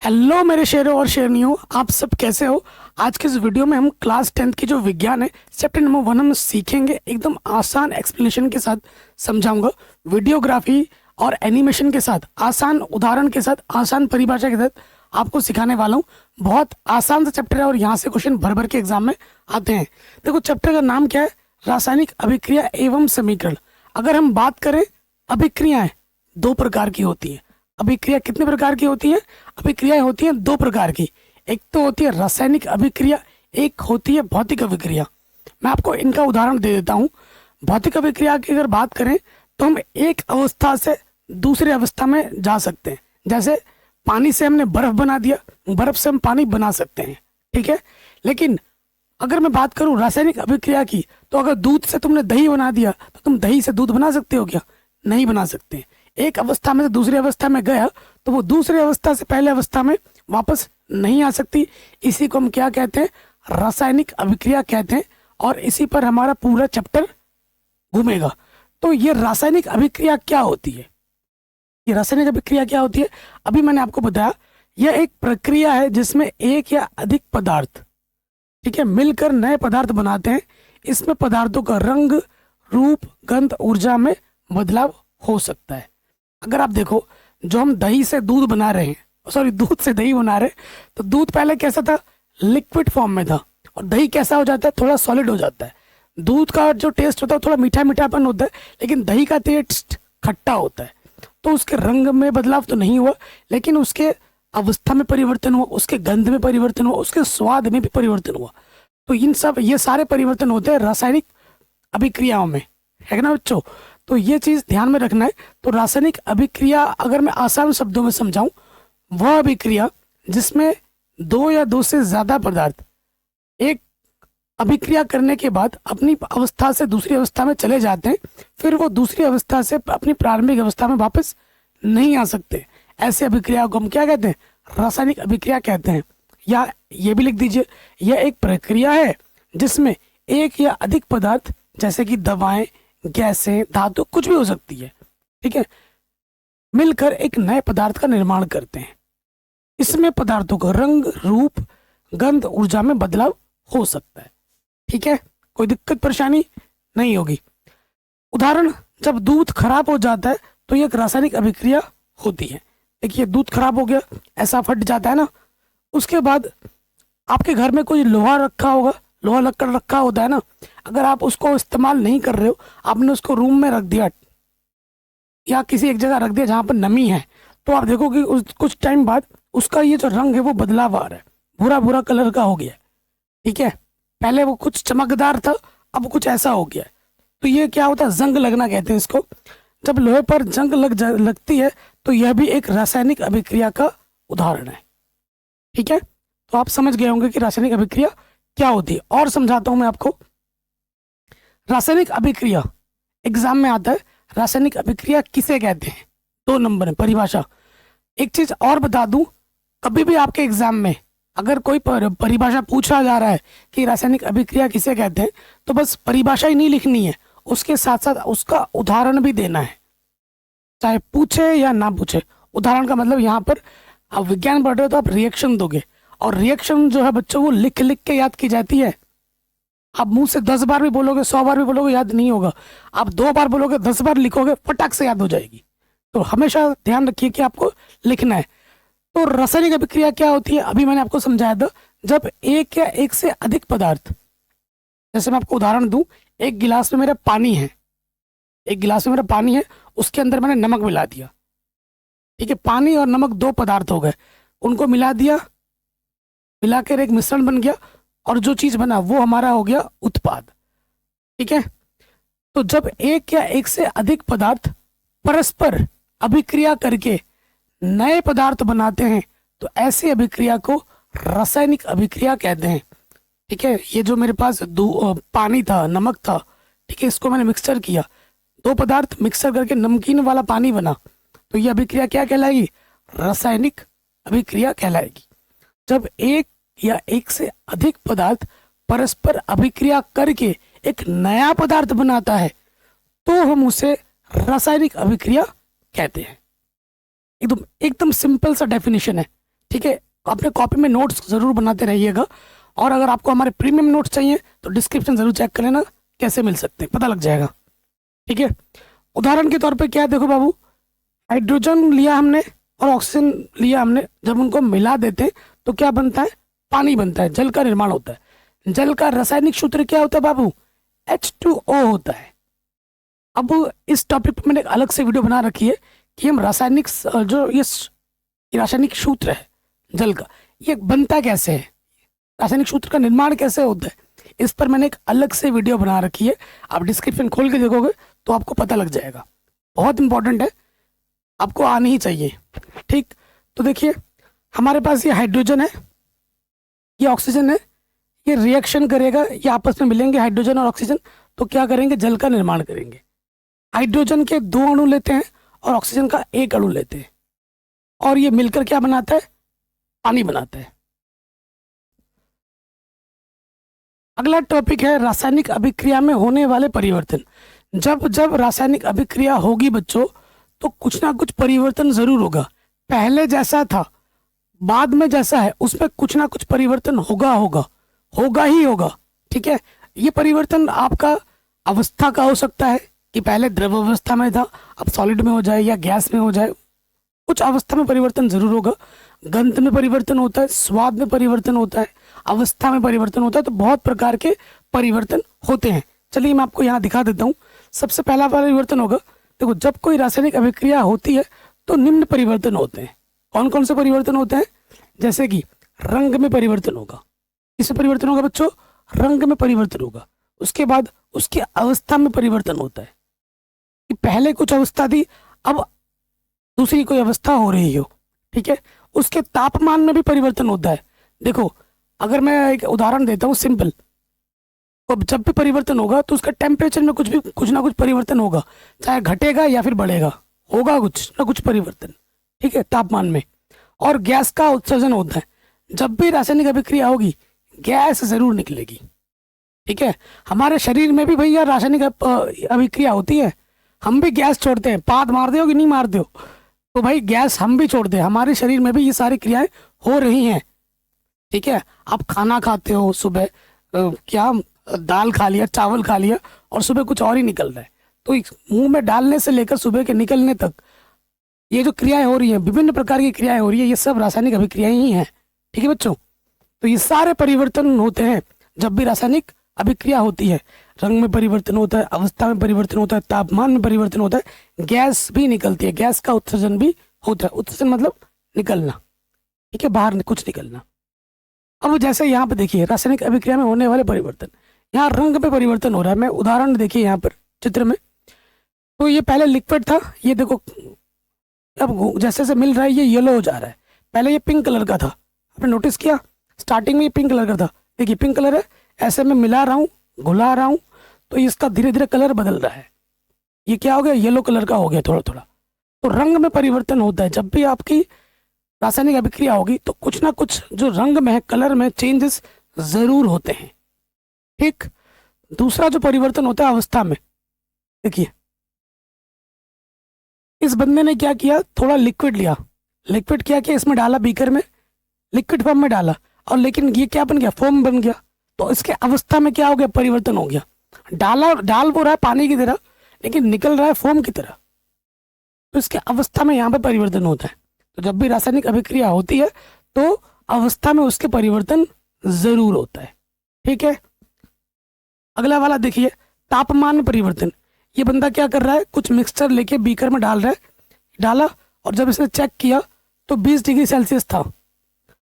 Hello मेरे शेरों और शेरनियों, आप सब कैसे हो। आज के इस वीडियो में हम क्लास 10th की जो विज्ञान है चैप्टर नंबर 1 हम सीखेंगे। एकदम आसान एक्सप्लेनेशन के साथ समझाऊंगा, वीडियोग्राफी और एनिमेशन के साथ, आसान उदाहरण के साथ, आसान परिभाषा के साथ आपको सिखाने वाला हूँ। बहुत आसान सा चैप्टर है और यहाँ से क्वेश्चन भर भर के एग्जाम में आते हैं। देखो चैप्टर का नाम क्या है, रासायनिक अभिक्रिया एवं समीकरण। अगर हम बात करें, अभिक्रियाएं दो प्रकार की होती है। अभिक्रिया कितने प्रकार की होती है? अभिक्रियाएं होती हैं दो प्रकार की। एक तो होती है रासायनिक अभिक्रिया, एक होती है भौतिक अभिक्रिया। मैं आपको इनका उदाहरण दे देता हूँ। भौतिक अभिक्रिया की अगर बात करें तो हम एक अवस्था से दूसरी अवस्था में जा सकते हैं। जैसे पानी से हमने बर्फ बना दिया, बर्फ से हम पानी बना सकते हैं, ठीक है। लेकिन अगर मैं बात करूं रासायनिक अभिक्रिया की, तो अगर दूध से तुमने दही बना दिया तो तुम दही से दूध बना सकते हो क्या? नहीं बना सकते। एक अवस्था में से दूसरी अवस्था में गया तो वो दूसरी अवस्था से पहले अवस्था में वापस नहीं आ सकती। इसी को हम क्या कहते हैं? रासायनिक अभिक्रिया कहते हैं। और इसी पर हमारा पूरा चैप्टर घूमेगा। तो ये रासायनिक अभिक्रिया क्या होती है? ये रासायनिक अभिक्रिया क्या होती है? अभी मैंने आपको बताया, यह एक प्रक्रिया है जिसमें एक या अधिक पदार्थ, ठीक है, मिलकर नए पदार्थ बनाते हैं। इसमें पदार्थों का रंग, रूप, गंध, ऊर्जा में बदलाव हो सकता है। अगर आप देखो, जो हम दही से दूध बना रहे हैं, सॉरी दूध से दही बना रहे हैं, तो दूध पहले कैसा था? लिक्विड फॉर्म में था। और दही कैसा हो जाता है? थोड़ा सॉलिड हो जाता है। दूध का जो टेस्ट होता है थोड़ा मीठा मीठापन होता है, लेकिन दही का टेस्ट खट्टा होता है। तो उसके रंग में बदलाव तो नहीं हुआ, लेकिन उसके अवस्था में परिवर्तन हुआ, उसके गंध में परिवर्तन हुआ, उसके स्वाद में भी परिवर्तन हुआ। तो इन सब ये सारे परिवर्तन होते हैं रासायनिक अभिक्रियाओं में, है ना बच्चों? तो ये चीज ध्यान में रखना है। तो रासायनिक अभिक्रिया अगर मैं आसान शब्दों में समझाऊं, वह अभिक्रिया जिसमें दो या दो से ज्यादा पदार्थ एक अभिक्रिया करने के बाद अपनी अवस्था से दूसरी अवस्था में चले जाते हैं, फिर वो दूसरी अवस्था से अपनी प्रारंभिक अवस्था में वापस नहीं आ सकते। ऐसे अभिक्रिया को हम क्या कहते हैं? रासायनिक अभिक्रिया कहते हैं। या ये भी लिख दीजिए, यह एक प्रक्रिया है जिसमें एक या अधिक पदार्थ, जैसे कि दवाएं, गैसें, धातु, कुछ भी हो सकती है, ठीक है, मिलकर एक नए पदार्थ का निर्माण करते हैं। इसमें पदार्थों का रंग, रूप, गंध, ऊर्जा में बदलाव हो सकता है, ठीक है। कोई दिक्कत परेशानी नहीं होगी। उदाहरण, जब दूध खराब हो जाता है तो यह एक रासायनिक अभिक्रिया होती है। देखिए दूध खराब हो गया, ऐसा फट जाता है ना। उसके बाद आपके घर में कोई लोहा रखा होगा, लोहा लक्कड़ रखा होता है ना, अगर आप उसको इस्तेमाल नहीं कर रहे हो, आपने उसको रूम में रख दिया या किसी एक जगह रख दिया जहां पर नमी है, तो आप देखोगे कुछ टाइम बाद उसका ये जो रंग है वो बदलाव आ रहा है, भूरा भूरा कलर का हो गया है, ठीक है। पहले वो कुछ चमकदार था, अब कुछ ऐसा हो गया है। तो ये क्या होता है? जंग लगना कहते हैं इसको। जब लोहे पर जंग लगती है तो यह भी एक रासायनिक अभिक्रिया का उदाहरण है, ठीक है। तो आप समझ गए होंगे कि रासायनिक अभिक्रिया क्या होती है। और समझाता हूं मैं आपको। रासायनिक अभिक्रिया एग्जाम में आता है, रासायनिक अभिक्रिया किसे कहते हैं? 2 नंबर है परिभाषा। एक चीज और बता दूं, कभी भी आपके एग्जाम में अगर कोई परिभाषा पूछा जा रहा है कि रासायनिक अभिक्रिया किसे कहते हैं, तो बस परिभाषा ही नहीं लिखनी है, उसके साथ साथ उसका उदाहरण भी देना है, चाहे पूछे या ना पूछे। उदाहरण का मतलब यहाँ पर आप विज्ञान पढ़ रहे हो तो आप रिएक्शन दोगे, और रिएक्शन जो है बच्चों वो लिख लिख के याद की जाती है। आप मुंह से 10 बार भी बोलोगे, 100 बार भी बोलोगे, याद नहीं होगा। आप 2 बार बोलोगे, 10 बार लिखोगे, फटाक से याद हो जाएगी। तो हमेशा ध्यान रखिए कि आपको लिखना है। तो रासायनिक अभिक्रिया क्या होती है? अभी मैंने आपको समझाया था, जब एक या एक से अधिक पदार्थ, जैसे मैं आपको उदाहरण दूं, एक गिलास में मेरा पानी है, एक गिलास में मेरा पानी है, उसके अंदर मैंने नमक मिला दिया, ठीक है। पानी और नमक 2 पदार्थ हो गए, उनको मिला दिया, मिलाकर एक मिश्रण बन गया, और जो चीज बना वो हमारा हो गया उत्पाद, ठीक है। तो जब एक या एक से अधिक पदार्थ परस्पर अभिक्रिया करके नए पदार्थ बनाते हैं तो ऐसी अभिक्रिया को रासायनिक अभिक्रिया कहते हैं, ठीक है। ये जो मेरे पास पानी था, नमक था, ठीक है, इसको मैंने मिक्सचर किया, 2 पदार्थ मिक्सर करके नमकीन वाला पानी बना, तो ये अभिक्रिया क्या कहलाएगी? रासायनिक अभिक्रिया कहलाएगी। जब एक या एक से अधिक पदार्थ परस्पर अभिक्रिया करके एक नया पदार्थ बनाता है तो हम उसे रासायनिक अभिक्रिया कहते हैं। एकदम एकदम सिंपल सा डेफिनेशन है, ठीक है, अपने कॉपी में नोट्स ज़रूर बनाते रहिएगा। और अगर आपको हमारे प्रीमियम नोट्स चाहिए तो डिस्क्रिप्शन ज़रूर चेक कर लेना, कैसे मिल सकते हैं पता लग जाएगा। ठीक है, उदाहरण के तौर पे क्या है, देखो बाबू, हाइड्रोजन लिया हमने और ऑक्सीजन लिया हमने, जब उनको मिला देते हैं तो क्या बनता है, पानी बनता है, जल का निर्माण होता है। जल का रासायनिक सूत्र क्या होता है बाबू, H2O होता है। अब इस टॉपिक पर मैंने एक अलग से वीडियो बना रखी है कि हम रासायनिक जो ये रासायनिक सूत्र है जल का, ये बनता कैसे है, रासायनिक सूत्र का निर्माण कैसे होता है, इस पर मैंने एक अलग से वीडियो बना रखी है। आप डिस्क्रिप्शन खोल के देखोगे तो आपको पता लग जाएगा, बहुत इंपॉर्टेंट है, आपको आनी ही चाहिए। ठीक, तो देखिए हमारे पास ये हाइड्रोजन है, ये ऑक्सीजन है, ये रिएक्शन करेगा, ये आपस में मिलेंगे हाइड्रोजन और ऑक्सीजन, तो क्या करेंगे, जल का निर्माण करेंगे। हाइड्रोजन के 2 अणु लेते हैं और ऑक्सीजन का 1 अणु लेते हैं, और ये मिलकर क्या बनाता है, पानी बनाता है। अगला टॉपिक है रासायनिक अभिक्रिया में होने वाले परिवर्तन। जब जब रासायनिक अभिक्रिया होगी बच्चों, तो कुछ ना कुछ परिवर्तन जरूर होगा। पहले जैसा था, बाद में जैसा है, उसमें कुछ ना कुछ परिवर्तन होगा ही होगा। ठीक है, ये परिवर्तन आपका अवस्था का हो सकता है कि पहले द्रव अवस्था में था, अब सॉलिड में हो जाए या गैस में हो जाए, कुछ अवस्था में परिवर्तन जरूर होगा। गंध में परिवर्तन होता है, स्वाद में परिवर्तन होता है, अवस्था में परिवर्तन होता है, तो बहुत प्रकार के परिवर्तन होते हैं। चलिए मैं आपको यहाँ दिखा देता हूँ। सबसे पहला परिवर्तन होगा, देखो जब कोई रासायनिक अभिक्रिया होती है तो निम्न परिवर्तन होते हैं। कौन कौन से परिवर्तन होते हैं, जैसे कि रंग में परिवर्तन होगा। किसमें परिवर्तन होगा बच्चों, रंग में परिवर्तन होगा। उसके बाद उसकी अवस्था में परिवर्तन होता है कि पहले कुछ अवस्था थी, अब दूसरी कोई अवस्था हो रही हो। ठीक है, उसके तापमान में भी परिवर्तन होता है। देखो अगर मैं एक उदाहरण देता हूँ सिंपल, तो जब भी परिवर्तन होगा तो उसका टेम्परेचर में कुछ ना कुछ परिवर्तन होगा, चाहे घटेगा या फिर बढ़ेगा, होगा कुछ ना कुछ परिवर्तन। ठीक है, तापमान में। और गैस का उत्सर्जन होता है, जब भी रासायनिक अभिक्रिया होगी गैस जरूर निकलेगी। ठीक है, हमारे शरीर में भी भैया रासायनिक अभिक्रिया होती है, हम भी गैस छोड़ते हैं। पाद मार दो कि नहीं मार दो, तो भाई गैस हम भी छोड़ते हैं, हमारे शरीर में भी ये सारी क्रियाएं हो रही हैं। ठीक है, आप खाना खाते हो सुबह, क्या दाल खा लिया, चावल खा लिया, और सुबह कुछ और ही निकल रहा है, तो मुंह में डालने से लेकर सुबह के निकलने तक ये जो क्रियाएं हो रही हैं, विभिन्न प्रकार की क्रियाएं हो रही है, ये सब रासायनिक अभिक्रियाएं ही हैं। ठीक है बच्चों, तो ये सारे परिवर्तन होते हैं जब भी रासायनिक अभिक्रिया होती है। रंग में परिवर्तन होता है, अवस्था में परिवर्तन होता है, तापमान में परिवर्तन होता है, गैस भी निकलती है, गैस का उत्सर्जन भी होता है। उत्सर्जन मतलब निकलना, ठीक है, बाहर कुछ निकलना। अब जैसे यहाँ पे देखिए रासायनिक अभिक्रिया में होने वाले परिवर्तन, यहाँ रंग में परिवर्तन हो रहा है। मैं उदाहरण देखिए यहाँ पर चित्र में, तो ये पहले लिक्विड था, ये देखो अब जैसे जैसे मिल रहा है ये येलो हो जा रहा है। पहले ये पिंक कलर का था, आपने नोटिस किया, स्टार्टिंग में ये पिंक कलर का था, देखिए पिंक कलर है, ऐसे में मिला रहा हूँ, घुला रहा हूँ, तो इसका धीरे धीरे कलर बदल रहा है, ये क्या हो गया, येलो कलर का हो गया थोड़ा थोड़ा। तो रंग में परिवर्तन होता है, जब भी आपकी रासायनिक अभिक्रिया होगी तो कुछ ना कुछ जो रंग में है, कलर में चेंजेस जरूर होते हैं। ठीक, दूसरा जो परिवर्तन होता है अवस्था में, देखिए इस बंदे ने क्या किया, थोड़ा लिक्विड लिया, लिक्विड क्या किया, इसमें डाला, बीकर में लिक्विड फॉर्म में डाला, और लेकिन ये क्या बन गया, फोम बन गया। तो इसके अवस्था में क्या हो गया, परिवर्तन हो गया। डाल वो रहा है पानी की तरह, लेकिन निकल रहा है फोम की तरह, तो इसके अवस्था में यहाँ पे परिवर्तन होता है। तो जब भी रासायनिक अभिक्रिया होती है तो अवस्था में उसके परिवर्तन जरूर होता है। ठीक है, अगला वाला देखिए, तापमान में परिवर्तन। ये बंदा क्या कर रहा है, कुछ मिक्सचर लेके बीकर में डाल रहा है, डाला, और जब इसने चेक किया तो 20 डिग्री सेल्सियस था।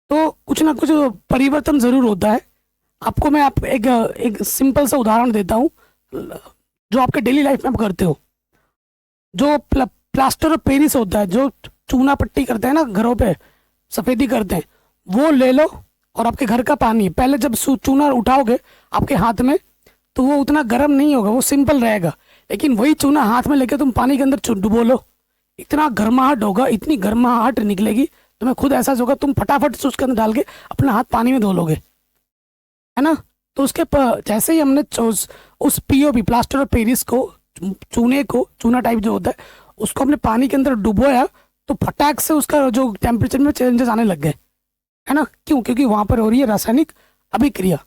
तो कुछ ना कुछ परिवर्तन जरूर होता है। आपको मैं एक सिंपल सा उदाहरण देता हूँ जो आपके डेली लाइफ में आप करते हो। जो प्लास्टर ऑफ पेरिस होता है, जो चूना पट्टी करते हैं ना घरों पे, सफेदी करते हैं, वो ले लो, और आपके घर का पानी, पहले जब चूना उठाओगे आपके हाथ में तो वो उतना गर्म नहीं होगा, वो सिंपल रहेगा, लेकिन वही चूना हाथ में लेके तुम पानी के अंदर डुबो लो, इतना गर्माहट होगा, इतनी गर्माहट निकलेगी, तुम्हें खुद एहसास होगा, तुम फटाफट से उसके अंदर डाल के अपना हाथ पानी में धो लोगे, है ना। तो उसके जैसे ही हमने उस पीओपी प्लास्टर ऑफ पेरिस को, चूने को, चूना टाइप जो होता है, उसको हमने पानी के अंदर डुबोया, तो फटाक से उसका जो टेम्परेचर में चेंजेस आने लग गए, है ना। क्यों? क्योंकि वहां पर हो रही है रासायनिक अभिक्रिया।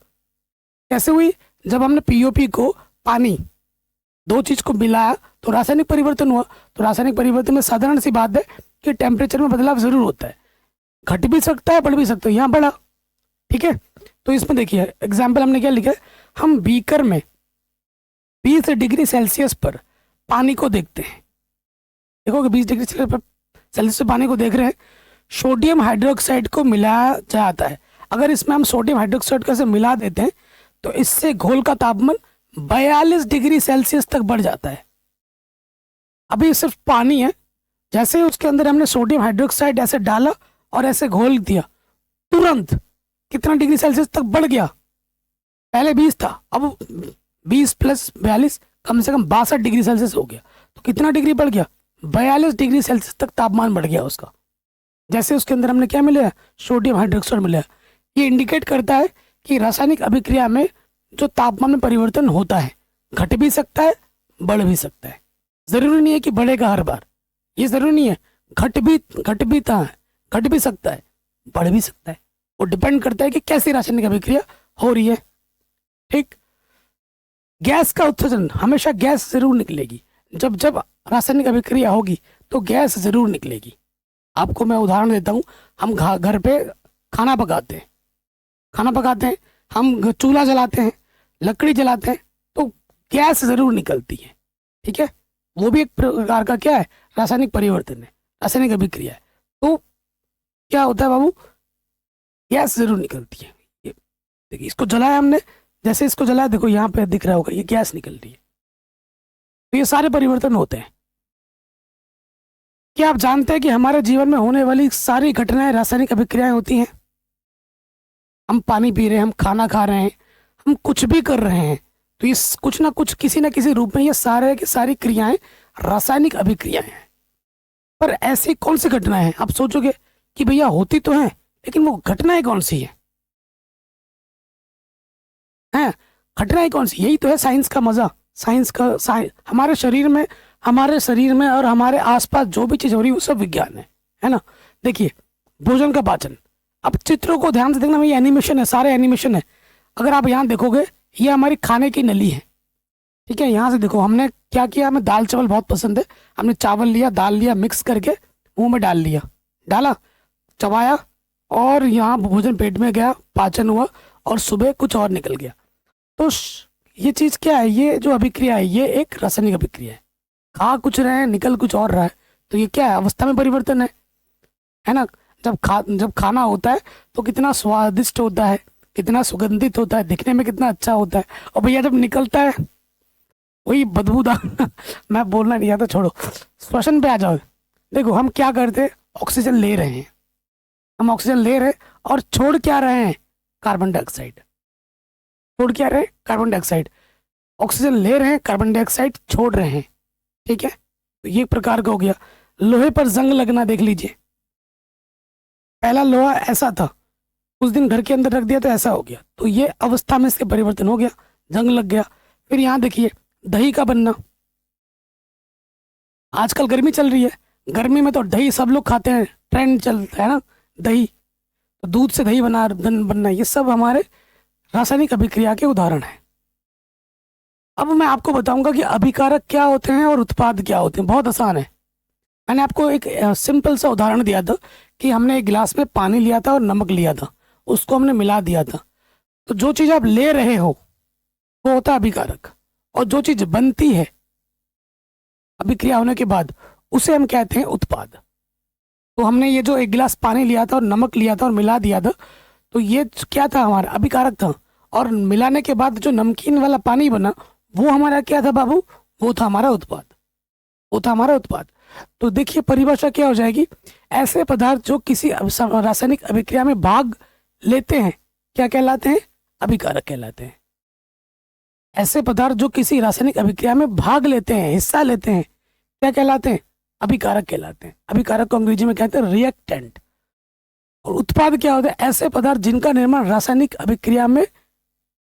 कैसे हुई? जब हमने पीओपी को पानी, दो चीज को मिलाया तो रासायनिक परिवर्तन हुआ। तो रासायनिक परिवर्तन में साधारण सी बात है कि टेम्परेचर में बदलाव जरूर होता है, घट भी सकता है बढ़ भी सकता है, यहाँ बढ़ा। ठीक है, तो इसमें देखिए एग्जाम्पल हमने क्या लिखा है, हम बीकर में 20 डिग्री सेल्सियस पर पानी को देखते हैं। देखोगे 20 डिग्री सेल्सियस पर पानी को देख रहे हैं, सोडियम हाइड्रोक्साइड को मिलाया जाता है। अगर इसमें हम सोडियम हाइड्रोक्साइड को ऐसे मिला देते हैं तो इससे घोल का तापमान 42 डिग्री सेल्सियस तक बढ़ जाता है। अभी सिर्फ पानी है, जैसे ही उसके अंदर हमने सोडियम हाइड्रोक्साइड ऐसे डाला और ऐसे घोल दिया, तुरंत कितना डिग्री सेल्सियस तक बढ़ गया? पहले 20 था, अब 20 प्लस 42 कम से कम 62 डिग्री सेल्सियस हो गया। तो कितना डिग्री बढ़ गया? 42 डिग्री सेल्सियस तक तापमान बढ़ गया उसका। जैसे उसके अंदर हमने क्या मिला? सोडियम हाइड्रोक्साइड मिला। ये इंडिकेट करता है कि रासायनिक अभिक्रिया में जो तापमान में परिवर्तन होता है, घट भी सकता है बढ़ भी सकता है। जरूरी नहीं है कि बढ़ेगा हर बार, ये जरूरी नहीं है। घट भी सकता है बढ़ भी सकता है। वो डिपेंड करता है कि कैसी रासायनिक अभिक्रिया हो रही है। ठीक, गैस का उत्सर्जन, हमेशा गैस जरूर निकलेगी। जब जब रासायनिक अभिक्रिया होगी तो गैस जरूर निकलेगी। आपको मैं उदाहरण देता हूँ, हम घर पे खाना पकाते हैं, हम चूल्हा जलाते हैं, लकड़ी जलाते हैं, तो गैस जरूर निकलती है। ठीक है, वो भी एक प्रकार का क्या है? रासायनिक परिवर्तन है, रासायनिक अभिक्रिया है। तो क्या होता है बाबू? गैस जरूर निकलती है। ये देखिए, इसको जलाया हमने, जैसे इसको जलाया, देखो यहाँ पे दिख रहा होगा, ये गैस निकल रही है। तो ये सारे परिवर्तन होते हैं। क्या आप जानते हैं कि हमारे जीवन में होने वाली सारी घटनाएं रासायनिक अभिक्रियाएं होती हैं? हम पानी पी रहे हैं, हम खाना खा रहे हैं, हम कुछ भी कर रहे हैं, तो ये कुछ ना कुछ किसी ना किसी रूप में ये सारे की सारी क्रियाएं रासायनिक अभिक्रियाएं हैं। पर ऐसी कौन सी घटनाएं हैं? आप सोचोगे कि भैया होती तो हैं, लेकिन वो घटनाएं कौन सी हैं? घटनाएं कौन सी? यही तो है साइंस का मजा। हमारे शरीर में और हमारे आसपास जो भी चीज हो रही है वो सब विज्ञान है ना। देखिए, भोजन का पाचन, अब चित्रों को ध्यान से देखना, ये एनिमेशन है, सारे एनिमेशन है। अगर आप यहाँ देखोगे, ये हमारी खाने की नली है। ठीक है, यहाँ से देखो हमने क्या किया, हमें दाल चावल बहुत पसंद है, हमने चावल लिया, दाल लिया, मिक्स करके मुंह में डाला, चबाया, और यहाँ भोजन पेट में गया, पाचन हुआ, और सुबह कुछ और निकल गया। तो ये चीज क्या है? ये जो अभिक्रिया है, ये एक रासायनिक अभिक्रिया है। खा कुछ रहे हैं, निकल कुछ और रहा है, तो ये क्या है? अवस्था में परिवर्तन है ना। जब खाना होता है तो कितना स्वादिष्ट होता है, कितना सुगंधित होता है, दिखने में कितना अच्छा होता है, और भैया जब निकलता है वही बदबूदार मैं बोलना नहीं आता, छोड़ो, श्वसन पे आ जाओ। देखो हम क्या करते हैं, ऑक्सीजन ले रहे हैं, हम ऑक्सीजन ले रहे हैं और छोड़ क्या रहे हैं? Carbon dioxide. ऑक्सीजन ले रहे हैं, कार्बन डाइऑक्साइड छोड़ रहे हैं। ठीक है, तो ये प्रकार का हो गया। लोहे पर जंग लगना देख लीजिए, पहला लोहा ऐसा था, उस दिन घर के अंदर रख दिया तो ऐसा हो गया, तो ये अवस्था में इसके परिवर्तन हो गया, जंग लग गया। फिर यहाँ देखिए दही का बनना, आजकल गर्मी चल रही है, गर्मी में तो दही सब लोग खाते हैं, ट्रेंड चलता है ना दही, तो दूध से दही बनना, ये सब हमारे रासायनिक अभिक्रिया के उदाहरण है। अब मैं आपको बताऊंगा कि अभिकारक क्या होते हैं और उत्पाद क्या होते हैं। बहुत आसान है। मैंने आपको एक सिंपल सा उदाहरण दिया था कि हमने एक गिलास में पानी लिया था और नमक लिया था, उसको हमने मिला दिया था। तो जो चीज़ आप ले रहे हो वो होता है अभिकारक, और जो चीज़ बनती है अभिक्रिया होने के बाद उसे हम कहते हैं उत्पाद। तो हमने ये जो एक गिलास पानी लिया था और नमक लिया था और मिला दिया था, तो ये क्या था? हमारा अभिकारक था। और मिलाने के बाद जो नमकीन वाला पानी बना वो हमारा क्या था बाबू? वो था हमारा उत्पाद। तो देखिए परिभाषा क्या हो जाएगी, ऐसे पदार्थ जो किसी रासायनिक अभिक्रिया में भाग लेते हैं क्या कहलाते हैं? अभिकारक कहलाते हैं। ऐसे पदार्थ जो किसी रासायनिक अभिक्रिया में भाग लेते हैं, हिस्सा लेते हैं, क्या कहलाते हैं? अभिकारक कहलाते हैं। अभिकारक को अंग्रेजी में कहते हैं रिएक्टेंट। और उत्पाद क्या होता है? ऐसे पदार्थ जिनका निर्माण रासायनिक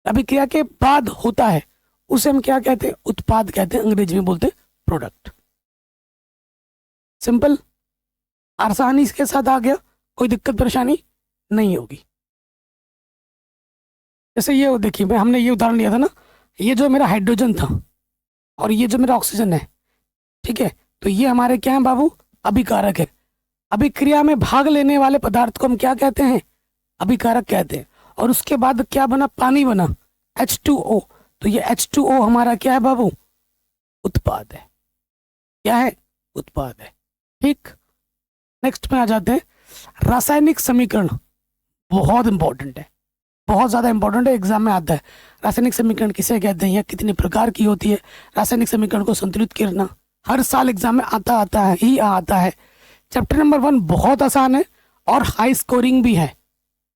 अभिक्रिया के बाद होता है, उसे हम क्या कहते हैं? उत्पाद कहते हैं, अंग्रेजी में बोलते हैं प्रोडक्ट। सिंपल, आसानी के साथ आ गया, कोई दिक्कत परेशानी नहीं होगी। जैसे ये देखिए, मैं हमने ये उदाहरण लिया था ना, ये जो मेरा हाइड्रोजन था और ये जो मेरा ऑक्सीजन है, ठीक है, तो ये हमारे क्या है बाबू, अभिकारक है। अभिक्रिया में भाग लेने वाले पदार्थ को हम क्या कहते हैं, अभिकारक कहते हैं। और उसके बाद क्या बना, पानी बना, H2O। तो ये H2O हमारा क्या है बाबू, उत्पाद है। क्या है, उत्पाद है। ठीक, नेक्स्ट में आ जाते हैं, रासायनिक समीकरण बहुत इंपॉर्टेंट है, बहुत ज़्यादा इंपॉर्टेंट है, एग्जाम में आता है। रासायनिक समीकरण किसे कहते हैं या कितने प्रकार की होती है, रासायनिक समीकरण को संतुलित करना हर साल एग्जाम में आता है। चैप्टर नंबर 1 बहुत आसान है और हाई स्कोरिंग भी है।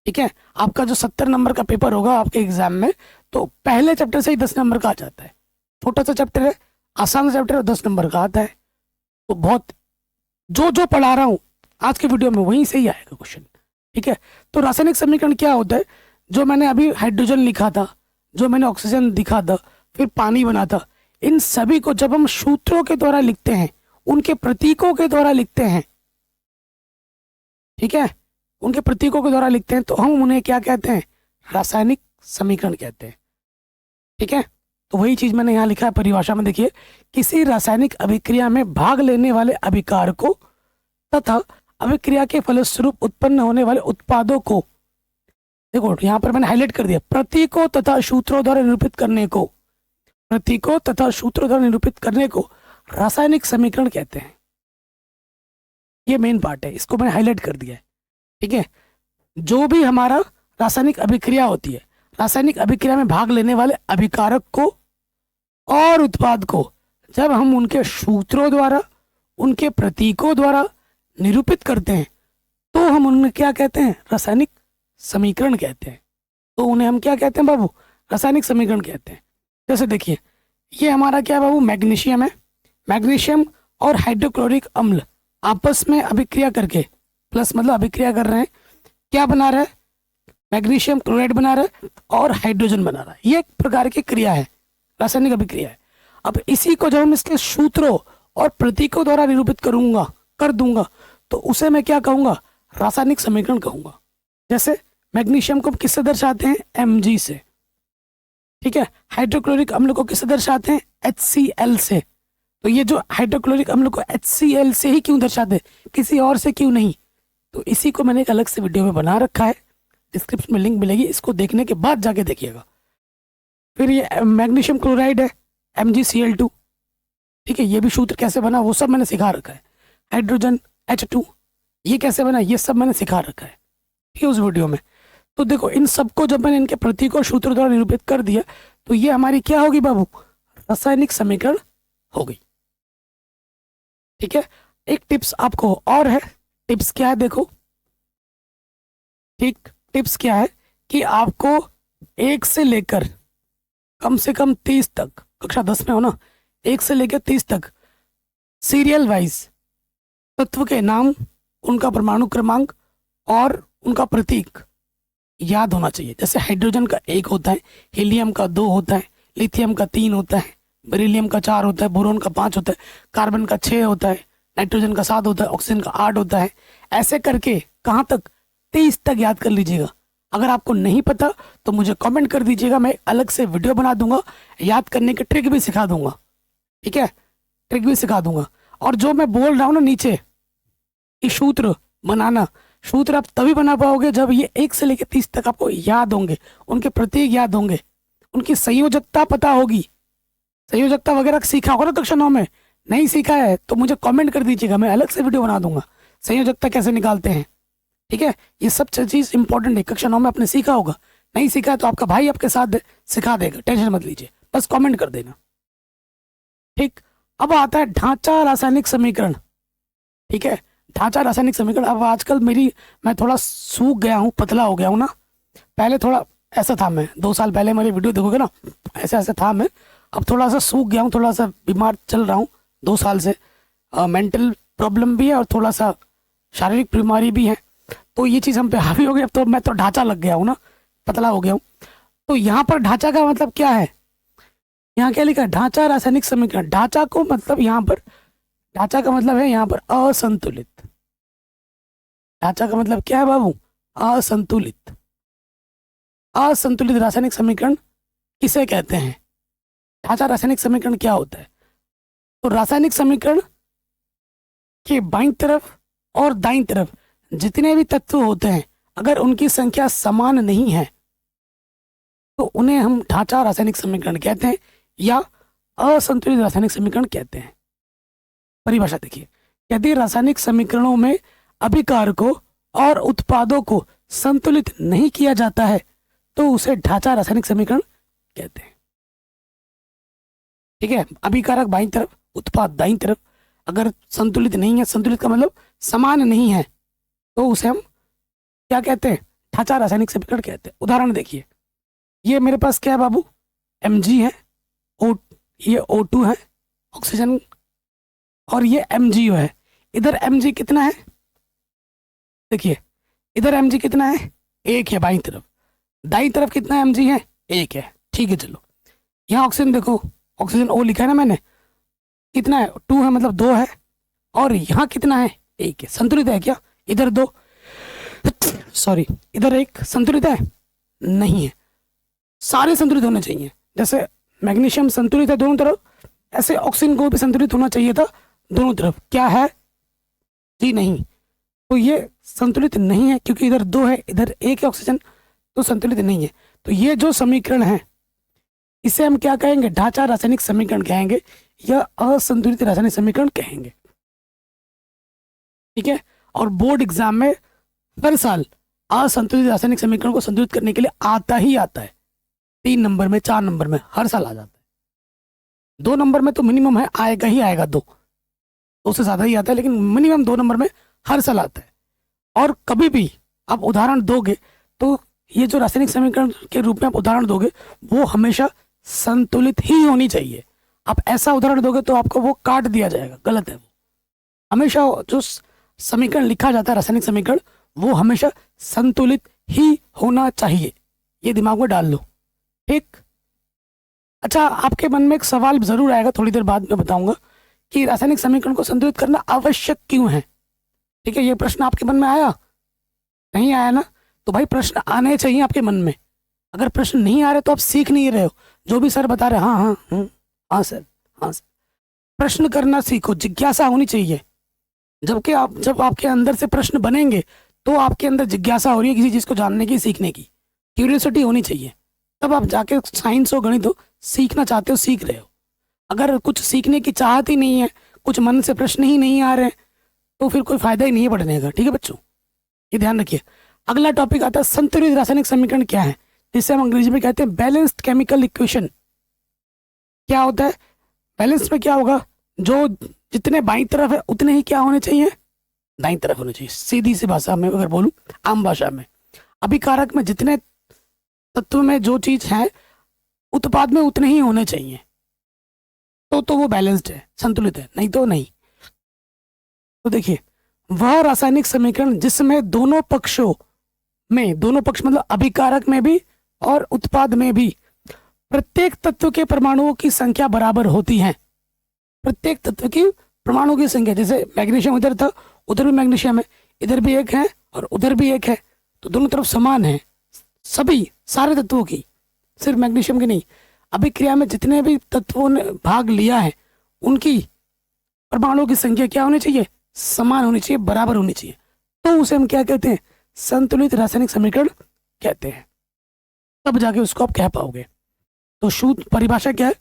ठीक है, आपका जो 70 नंबर का पेपर होगा आपके एग्जाम में, तो पहले चैप्टर से ही 10 नंबर का आ जाता है। छोटा सा चैप्टर है, आसान चैप्टर है, 10 नंबर का आता है। तो बहुत जो पढ़ा रहा हूँ आज के वीडियो में वहीं से ही आएगा क्वेश्चन। ठीक है, तो रासायनिक समीकरण क्या होता है, जो मैंने अभी हाइड्रोजन लिखा था, जो मैंने ऑक्सीजन लिखा था, फिर पानी बना था, इन सभी को जब हम सूत्रों के द्वारा लिखते हैं, उनके प्रतीकों के द्वारा लिखते हैं, ठीक है, उनके प्रतीकों के द्वारा लिखते हैं, तो हम उन्हें क्या कहते हैं, रासायनिक समीकरण कहते हैं। ठीक है, तो वही चीज मैंने यहाँ लिखा है परिभाषा में, देखिए, किसी रासायनिक अभिक्रिया में भाग लेने वाले अभिकारकों तथा अभिक्रिया के फलस्वरूप उत्पन्न होने वाले उत्पादों को, देखो यहाँ पर मैंने हाईलाइट कर दिया, प्रतीकों तथा सूत्रों द्वारा निरूपित करने को, प्रतीकों तथा सूत्रों द्वारा निरूपित करने को रासायनिक समीकरण कहते हैं। ये मेन पार्ट है, इसको मैंने हाईलाइट कर दिया है। ठीक है, जो भी हमारा रासायनिक अभिक्रिया होती है, रासायनिक अभिक्रिया में भाग लेने वाले अभिकारक को और उत्पाद को जब हम उनके सूत्रों द्वारा, उनके प्रतीकों द्वारा निरूपित करते हैं, तो हम उन्हें क्या कहते हैं, रासायनिक समीकरण कहते हैं। तो उन्हें हम क्या कहते हैं बाबू, रासायनिक समीकरण कहते हैं। जैसे देखिए, ये हमारा क्या बाबू, मैग्नीशियम है। मैग्नीशियम और हाइड्रोक्लोरिक अम्ल आपस में अभिक्रिया करके, प्लस मतलब अभिक्रिया कर रहे हैं, क्या बना रहा है, मैग्नीशियम क्लोराइड बना रहा है और हाइड्रोजन बना रहा है। ये एक प्रकार की क्रिया है, रासायनिक अभिक्रिया है। अब इसी को जब हम इसके सूत्रों और प्रतीकों द्वारा निरूपित कर दूंगा, तो उसे मैं क्या कहूंगा, रासायनिक समीकरण कहूंगा। जैसे मैग्नीशियम को किससे दर्शाते हैं, Mg से। ठीक है, हाइड्रोक्लोरिक अम्ल को किससे दर्शाते हैं, HCl से। तो ये जो हाइड्रोक्लोरिक अम्ल को HCl से ही क्यों दर्शाते हैं, किसी और से क्यों नहीं, तो इसी को मैंने एक अलग से वीडियो में बना रखा है, डिस्क्रिप्शन में लिंक मिलेगी, इसको देखने के बाद जाके देखिएगा। फिर ये मैग्नीशियम क्लोराइड है, MgCl2। ठीक है, ये भी सूत्र कैसे बना वो सब मैंने सिखा रखा है। हाइड्रोजन H2, ये कैसे बना ये सब मैंने सिखा रखा है, ठीक है, उस वीडियो में। तो देखो, इन सबको जब मैंने इनके प्रतीक और सूत्र द्वारा निरूपित कर दिया, तो ये हमारी क्या होगी बाबू, रासायनिक समीकरण हो गई। ठीक है, एक टिप्स आपको और है, टिप्स क्या है देखो, ठीक, टिप्स क्या है कि आपको 1 से लेकर कम से कम 30 तक, कक्षा 10 में हो ना, 1 से लेकर 30 तक सीरियल वाइज तत्व के नाम, उनका परमाणु क्रमांक और उनका प्रतीक याद होना चाहिए। जैसे हाइड्रोजन का 1 होता है, हीलियम का 2 होता है, लिथियम का 3 होता है, बेरिलियम का 4 होता है, बोरोन का 5 होता है, कार्बन का 6 होता है, नाइट्रोजन का 7 होता है, ऑक्सीजन का 8 होता है। ऐसे करके कहाँ तक, 30 तक याद कर लीजिएगा। अगर आपको नहीं पता तो मुझे कमेंट कर दीजिएगा, मैं अलग से वीडियो बना दूंगा, याद करने की ट्रिक भी सिखा दूंगा। ठीक है, ट्रिक भी सिखा दूंगा। और जो मैं बोल रहा हूँ ना नीचे, कि सूत्र बनाना, सूत्र आप तभी बना पाओगे जब ये 1 से लेकर 30 तक आपको याद होंगे, उनके प्रतीक याद होंगे, उनकी संयोजकता पता होगी। संयोजकता वगैरह सीखा होगा ना कक्षा 9 में, नहीं सीखा है तो मुझे कमेंट कर दीजिएगा, मैं अलग से वीडियो बना दूंगा, संयोजकता कैसे निकालते हैं। ठीक है, ये सब चीज़ इंपॉर्टेंट है, कक्षा 9 में आपने सीखा होगा, नहीं सीखा है तो आपका भाई आपके साथ सिखा देगा, टेंशन मत लीजिए, बस कमेंट कर देना। ठीक, अब आता है ढांचा रासायनिक समीकरण। ठीक है, ढांचा रासायनिक समीकरण। अब आजकल मैं थोड़ा सूख गया हूँ, पतला हो गया हूँ ना, पहले थोड़ा ऐसा था, मैं 2 साल पहले मेरी वीडियो देखोगे ना, ऐसा ऐसा था मैं, अब थोड़ा सा सूख गया हूँ, थोड़ा सा बीमार चल रहा हूँ 2 साल से, मेंटल प्रॉब्लम भी है और थोड़ा सा शारीरिक बीमारी भी है, तो ये चीज़ हम पे हावी हो गई। अब तो मैं तो ढांचा लग गया हूँ ना, पतला हो गया हूँ। तो यहाँ पर ढांचा का मतलब क्या है, यहाँ क्या लिखा है, ढांचा रासायनिक समीकरण। ढांचा को मतलब यहाँ पर, ढांचा का मतलब है यहाँ पर असंतुलित। ढांचा का मतलब क्या है बाबू, असंतुलित। असंतुलित रासायनिक समीकरण किसे कहते हैं? ढांचा रासायनिक समीकरण क्या होता है? तो रासायनिक समीकरण के बाईं तरफ और दाईं तरफ जितने भी तत्व होते हैं, अगर उनकी संख्या समान नहीं है तो उन्हें हम ढांचा रासायनिक समीकरण कहते हैं या असंतुलित रासायनिक समीकरण कहते हैं। परिभाषा देखिए, यदि रासायनिक समीकरणों में अभिकारकों और उत्पादों को संतुलित नहीं किया जाता है तो उसे ढांचा रासायनिक समीकरण कहते हैं। ठीक है, अभिकारक बाईं तरफ, उत्पाद दाईं तरफ, अगर संतुलित नहीं है, संतुलित का मतलब समान नहीं है, तो उसे हम क्या कहते हैं? ढांचा रासायनिक समीकरण कहते हैं। उदाहरण देखिए, ये मेरे पास क्या है बाबू? Mg है, ये O2 है ऑक्सीजन, और ये MgO है। इधर Mg कितना है? देखिए इधर Mg कितना है? 1 है बाईं तरफ। दाईं तरफ कितना Mg है? 1 है। ठीक है, चलो यहाँ ऑक्सीजन देखो, ऑक्सीजन O लिखा है ना मैंने, कितना है? 2 है, मतलब 2 है, और यहाँ कितना है? 1 है। संतुलित है क्या? इधर 2, सॉरी इधर 1, संतुलित है? नहीं है। सारे संतुलित होने चाहिए। जैसे मैग्नीशियम संतुलित है दोनों तरफ, ऐसे ऑक्सीजन को भी संतुलित होना चाहिए था दोनों तरफ। क्या है जी? नहीं। तो ये संतुलित नहीं है क्योंकि इधर 2 है, इधर 1 है ऑक्सीजन, तो संतुलित नहीं है। तो ये जो समीकरण है इसे हम क्या कहेंगे? ढांचा रासायनिक समीकरण कहेंगे या असंतुलित रासायनिक समीकरण कहेंगे। ठीक है, और बोर्ड एग्जाम में हर साल असंतुलित रासायनिक समीकरण को संतुलित करने के लिए आता ही आता है। 3 नंबर में, 4 नंबर में हर साल आ जाता है। 2 नंबर में तो मिनिमम है, आएगा ही आएगा, 2 से ज़्यादा ही आता है, लेकिन मिनिमम 2 नंबर में हर साल आता है। और कभी भी आप उदाहरण दोगे तो ये जो रासायनिक समीकरण के रूप में आप उदाहरण दोगे वो हमेशा संतुलित ही होनी चाहिए। आप ऐसा उदाहरण दोगे तो आपको वो काट दिया जाएगा, गलत है वो। हमेशा जो समीकरण लिखा जाता है रासायनिक समीकरण, वो हमेशा संतुलित ही होना चाहिए। ये दिमाग में डाल लो, ठीक? अच्छा, आपके मन में एक सवाल जरूर आएगा, थोड़ी देर बाद में बताऊंगा कि रासायनिक समीकरण को संतुलित करना आवश्यक क्यों है। ठीक है, ये प्रश्न आपके मन में आया? नहीं आया ना? तो भाई प्रश्न आने चाहिए आपके मन में। अगर प्रश्न नहीं आ रहे तो आप सीख नहीं रहे हो। जो भी सर बता रहे हाँ हाँ हाँ सर, हाँ सर, प्रश्न करना सीखो, जिज्ञासा होनी चाहिए। जब आपके अंदर से प्रश्न बनेंगे तो आपके अंदर जिज्ञासा हो रही है किसी चीज़ को जानने की, सीखने की, क्यूरियोसिटी होनी चाहिए। तब आप जाके साइंस हो, गणित हो, सीखना चाहते हो, सीख रहे हो। अगर कुछ सीखने की चाहत ही नहीं है, कुछ मन से प्रश्न ही नहीं आ रहे, तो फिर कोई फायदा ही नहीं है पढ़ने का। ठीक है बच्चों, ये ध्यान रखिए। अगला टॉपिक आता है संतुलित रासायनिक समीकरण क्या है, जिसे हम अंग्रेजी में कहते हैं बैलेंस्ड केमिकल इक्वेशन। क्या होता है बैलेंस में? क्या होगा? जो जितने बाईं तरफ है उतने ही क्या होने चाहिए? दाईं तरफ होने चाहिए। सीधी सी भाषा में अगर बोलूं, आम भाषा में, अभिकारक में जितने तत्व में जो चीज है उत्पाद में उतने ही होने चाहिए, तो वो बैलेंस्ड है, संतुलित है, नहीं तो नहीं। तो देखिए, वह रासायनिक समीकरण जिसमें दोनों पक्षों में, दोनों पक्ष मतलब अभिकारक में भी और उत्पाद में भी, प्रत्येक तत्व के परमाणुओं की संख्या बराबर होती है। प्रत्येक तत्व की परमाणुओं की संख्या, जैसे मैग्नीशियम इधर था, उधर भी मैग्नीशियम है, इधर भी 1 है और उधर भी 1 है, तो दोनों तरफ समान है। सभी सारे तत्वों की, सिर्फ मैग्नीशियम की नहीं, अभिक्रिया में जितने भी तत्वों ने भाग लिया है उनकी परमाणुओं की संख्या क्या होनी चाहिए? समान होनी चाहिए, बराबर होनी चाहिए। तो उसे हम क्या कहते हैं? संतुलित रासायनिक समीकरण कहते हैं। तब जाके उसको आप कह पाओगे। तो शुद्ध परिभाषा क्या है?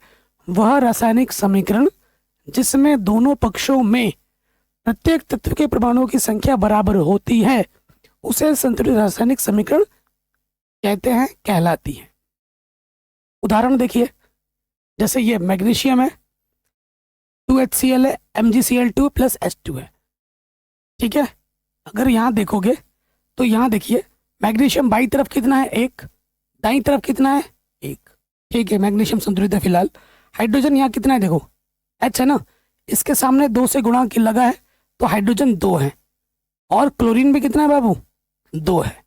वह रासायनिक समीकरण जिसमें दोनों पक्षों में प्रत्येक तत्व के परमाणुओं की संख्या बराबर होती है उसे संतुलित रासायनिक समीकरण कहते हैं, कहलाती है। उदाहरण देखिए, जैसे ये मैग्नीशियम है, 2HCl है, MgCl2 प्लस H2 है। ठीक है, अगर यहाँ देखोगे तो यहाँ देखिए, मैग्नीशियम बाईं तरफ कितना है? 1, दाईं तरफ कितना है? 1। ठीक है, मैग्नीशियम संतुलित है फिलहाल। हाइड्रोजन यहाँ कितना है? देखो H है ना, इसके सामने 2 से गुणा की लगा है तो हाइड्रोजन 2 है। और क्लोरीन भी कितना है बाबू? 2 है।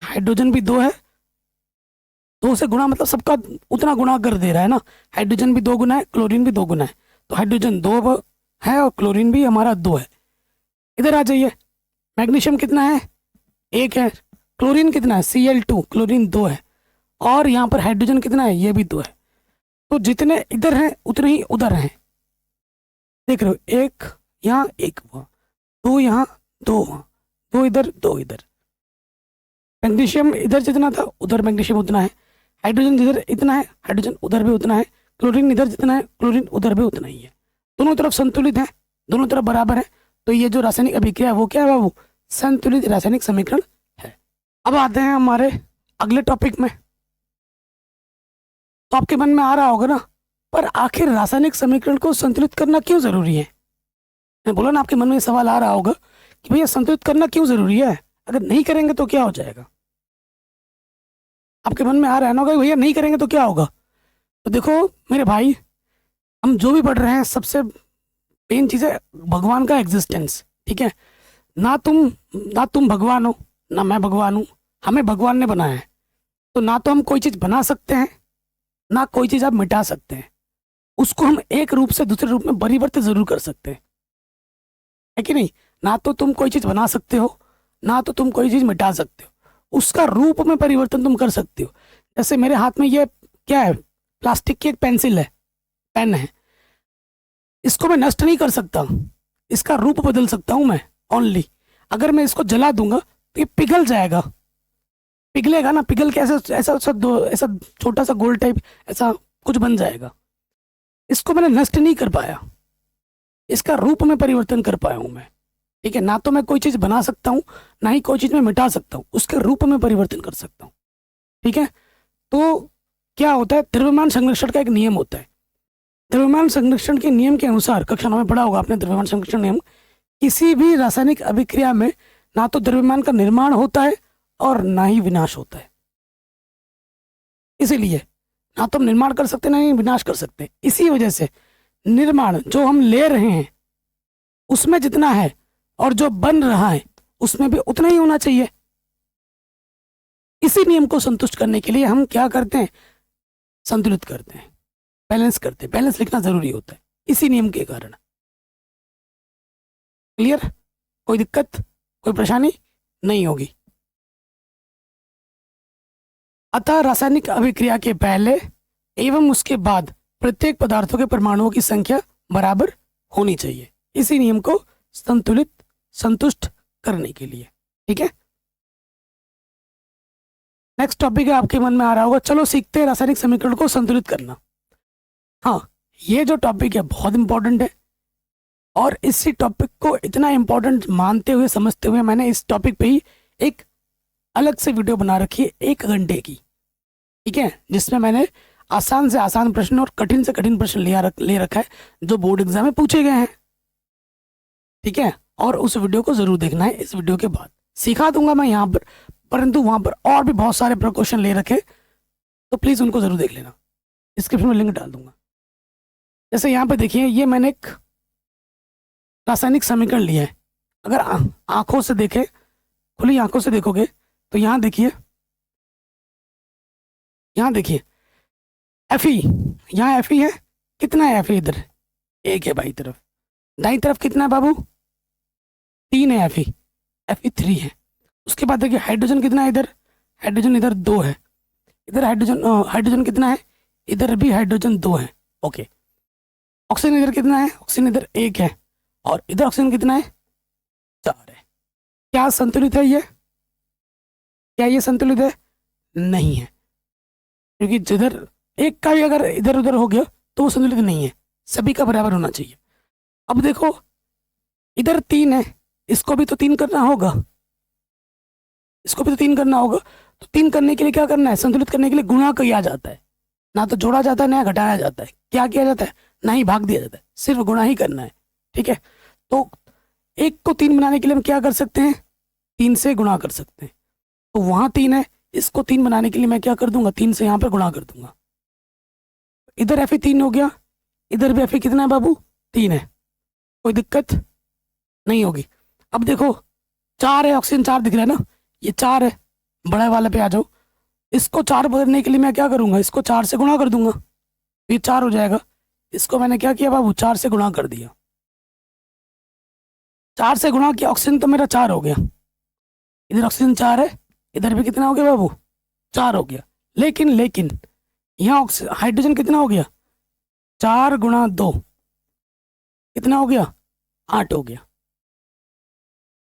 हाइड्रोजन भी 2 है, 2 से गुणा मतलब सबका उतना गुणा कर दे रहा है ना। हाइड्रोजन भी 2 गुना है, क्लोरीन भी 2 गुना है, तो हाइड्रोजन 2 है और क्लोरीन भी हमारा 2 है। इधर आ जाइए, मैग्नीशियम कितना है? 1 है, क्लोरीन कितना है, Cl2, क्लोरीन 2 है, और यहाँ पर हाइड्रोजन कितना है, ये भी 2 है। तो जितने इधर हैं उतने ही उधर हैं, देख रहे हो, एक यहाँ एक वहाँ, 2 यहाँ 2 वहाँ, 2 इधर 2 इधर। मैग्नीशियम इधर जितना था उधर मैग्नीशियम उतना है, हाइड्रोजन जिधर इतना है हाइड्रोजन उधर भी उतना है, क्लोरीन इधर जितना है क्लोरीन उधर भी उतना ही है। दोनों तरफ संतुलित है, दोनों तरफ बराबर है। तो ये जो रासायनिक अभिक्रिया है वो क्या है बाबू, संतुलित रासायनिक समीकरण है। अब आते हैं हमारे अगले टॉपिक में। तो आपके मन में आ रहा होगा ना, पर आखिर रासायनिक समीकरण को संतुलित करना क्यों जरूरी है। मैं बोला ना, आपके मन में सवाल आ रहा होगा कि भैया संतुलित करना क्यों जरूरी है, अगर नहीं करेंगे तो क्या हो जाएगा। आपके मन में आ रहा है ना कि भैया नहीं करेंगे तो क्या होगा। तो देखो मेरे भाई, हम जो भी पढ़ रहे हैं सबसे मेन चीज़ है भगवान का एग्जिस्टेंस, ठीक है। ना तुम भगवान हो ना मैं भगवान हूँ, हमें भगवान ने बनाया है। तो ना तो हम कोई चीज़ बना सकते हैं ना कोई चीज़ आप मिटा सकते हैं, उसको हम एक रूप से दूसरे रूप में परिवर्तित जरूर कर सकते हैं, है कि नहीं। ना तो तुम कोई चीज़ बना सकते हो ना तो तुम कोई चीज़ मिटा सकते हो, उसका रूप में परिवर्तन तुम कर सकते हो। जैसे मेरे हाथ में ये क्या है, प्लास्टिक की एक पेंसिल है, पेन है, इसको मैं नष्ट नहीं कर सकता, इसका रूप बदल सकता हूं मैं ओनली। अगर मैं इसको जला दूंगा तो ये पिघल जाएगा, पिघलेगा ना, पिघल के ऐसा ऐसा ऐसा छोटा सा गोल टाइप ऐसा कुछ बन जाएगा। इसको मैंने नष्ट नहीं कर पाया, इसका रूप में परिवर्तन कर पाया हूं मैं, ठीक है। ना तो मैं कोई चीज़ बना सकता हूँ ना ही कोई चीज़ मैं मिटा सकता हूँ, उसके रूप में परिवर्तन कर सकता हूँ, ठीक है। तो क्या होता है, द्रव्यमान संरक्षण का एक नियम होता है। द्रव्यमान संरक्षण के नियम के अनुसार, कक्षा में पढ़ा होगा आपने द्रव्यमान संरक्षण नियम, किसी भी रासायनिक अभिक्रिया में ना तो द्रव्यमान का निर्माण होता है और ना ही विनाश होता है। इसीलिए ना तो हम निर्माण कर सकते ना ही विनाश कर सकते। इसी वजह से निर्माण जो हम ले रहे हैं उसमें जितना है और जो बन रहा है उसमें भी उतना ही होना चाहिए। इसी नियम को संतुष्ट करने के लिए हम क्या करते हैं, संतुलित करते हैं, बैलेंस करते हैं। बैलेंस लिखना जरूरी होता है इसी नियम के कारण। क्लियर, कोई दिक्कत कोई परेशानी नहीं होगी। अतः रासायनिक अभिक्रिया के पहले एवं उसके बाद प्रत्येक पदार्थों के परमाणुओं की संख्या बराबर होनी चाहिए, इसी नियम को संतुष्ट करने के लिए, ठीक है। नेक्स्ट टॉपिक है, आपके मन में आ रहा होगा, चलो सीखते हैं रासायनिक समीकरण को संतुलित करना। हाँ, ये जो टॉपिक है बहुत इंपॉर्टेंट है, और इसी टॉपिक को इतना इंपॉर्टेंट मानते हुए समझते हुए मैंने इस टॉपिक पे ही एक अलग से वीडियो बना रखी है 1 घंटे की, ठीक है, जिसमें मैंने आसान से आसान प्रश्न और कठिन से कठिन प्रश्न ले रखा है जो बोर्ड एग्जाम में पूछे गए हैं, ठीक है। और उस वीडियो को जरूर देखना है। इस वीडियो के बाद सिखा दूंगा मैं यहाँ पर, परंतु वहां पर और भी बहुत सारे क्वेश्चन ले रखे, तो प्लीज उनको जरूर देख लेना, डिस्क्रिप्शन में लिंक डाल दूंगा। जैसे यहाँ पे देखिए, ये मैंने एक रासायनिक समीकरण लिया है। अगर आंखों से देखें, खुली आंखों से देखोगे तो यहाँ देखिए, यहाँ देखिए Fe, यहाँ Fe है, कितना है Fe इधर, 1 है बाई तरफ, दाई तरफ कितना है बाबू, 3 है Fe3 है। उसके बाद देखिए हाइड्रोजन कितना है इधर, हाइड्रोजन इधर 2 है, इधर हाइड्रोजन कितना है, इधर भी हाइड्रोजन 2 है, ओके। ऑक्सीजन इधर कितना है, ऑक्सीजन इधर 1 है, और इधर ऑक्सीजन कितना है, 4 है। क्या संतुलित है ये, क्या ये संतुलित है, नहीं है, क्योंकि जिधर एक का भी अगर इधर उधर हो गया तो वो संतुलित नहीं है, सभी का बराबर होना चाहिए। अब देखो इधर 3 है, इसको भी तो 3 करना होगा, इसको भी तो 3 करना होगा। तो 3 करने के लिए क्या करना है, संतुलित करने के लिए गुणा किया जाता है, ना तो जोड़ा जाता है ना घटाया जाता है। क्या किया जाता है, ना ही भाग दिया जाता है, सिर्फ गुणा ही करना है, ठीक है। तो 1 को 3 बनाने के लिए हम क्या कर सकते हैं, 3 से गुणा कर सकते हैं। तो वहां 3 है, इसको 3 बनाने के लिए मैं क्या कर दूंगा, 3 से यहाँ पर गुणा कर दूंगा। इधर Fe3 हो गया, इधर भी Fe कितना है बाबू, 3 है, कोई दिक्कत नहीं होगी। अब देखो 4 है, ऑक्सीजन 4 दिख रहा है ना, ये 4 है, बड़े वाले पे आ जाओ। इसको 4 बदलने के लिए मैं क्या करूंगा, इसको 4 से गुणा कर दूंगा, ये 4 हो जाएगा। इसको मैंने क्या किया बाबू, 4 से गुणा कर दिया, 4 से गुणा किया, ऑक्सीजन तो मेरा 4 हो गया, इधर ऑक्सीजन 4 है, इधर भी कितना हो गया बाबू, 4 हो गया। लेकिन यहाँ हाइड्रोजन कितना हो गया, 4 × 2 कितना हो गया, 8 हो गया।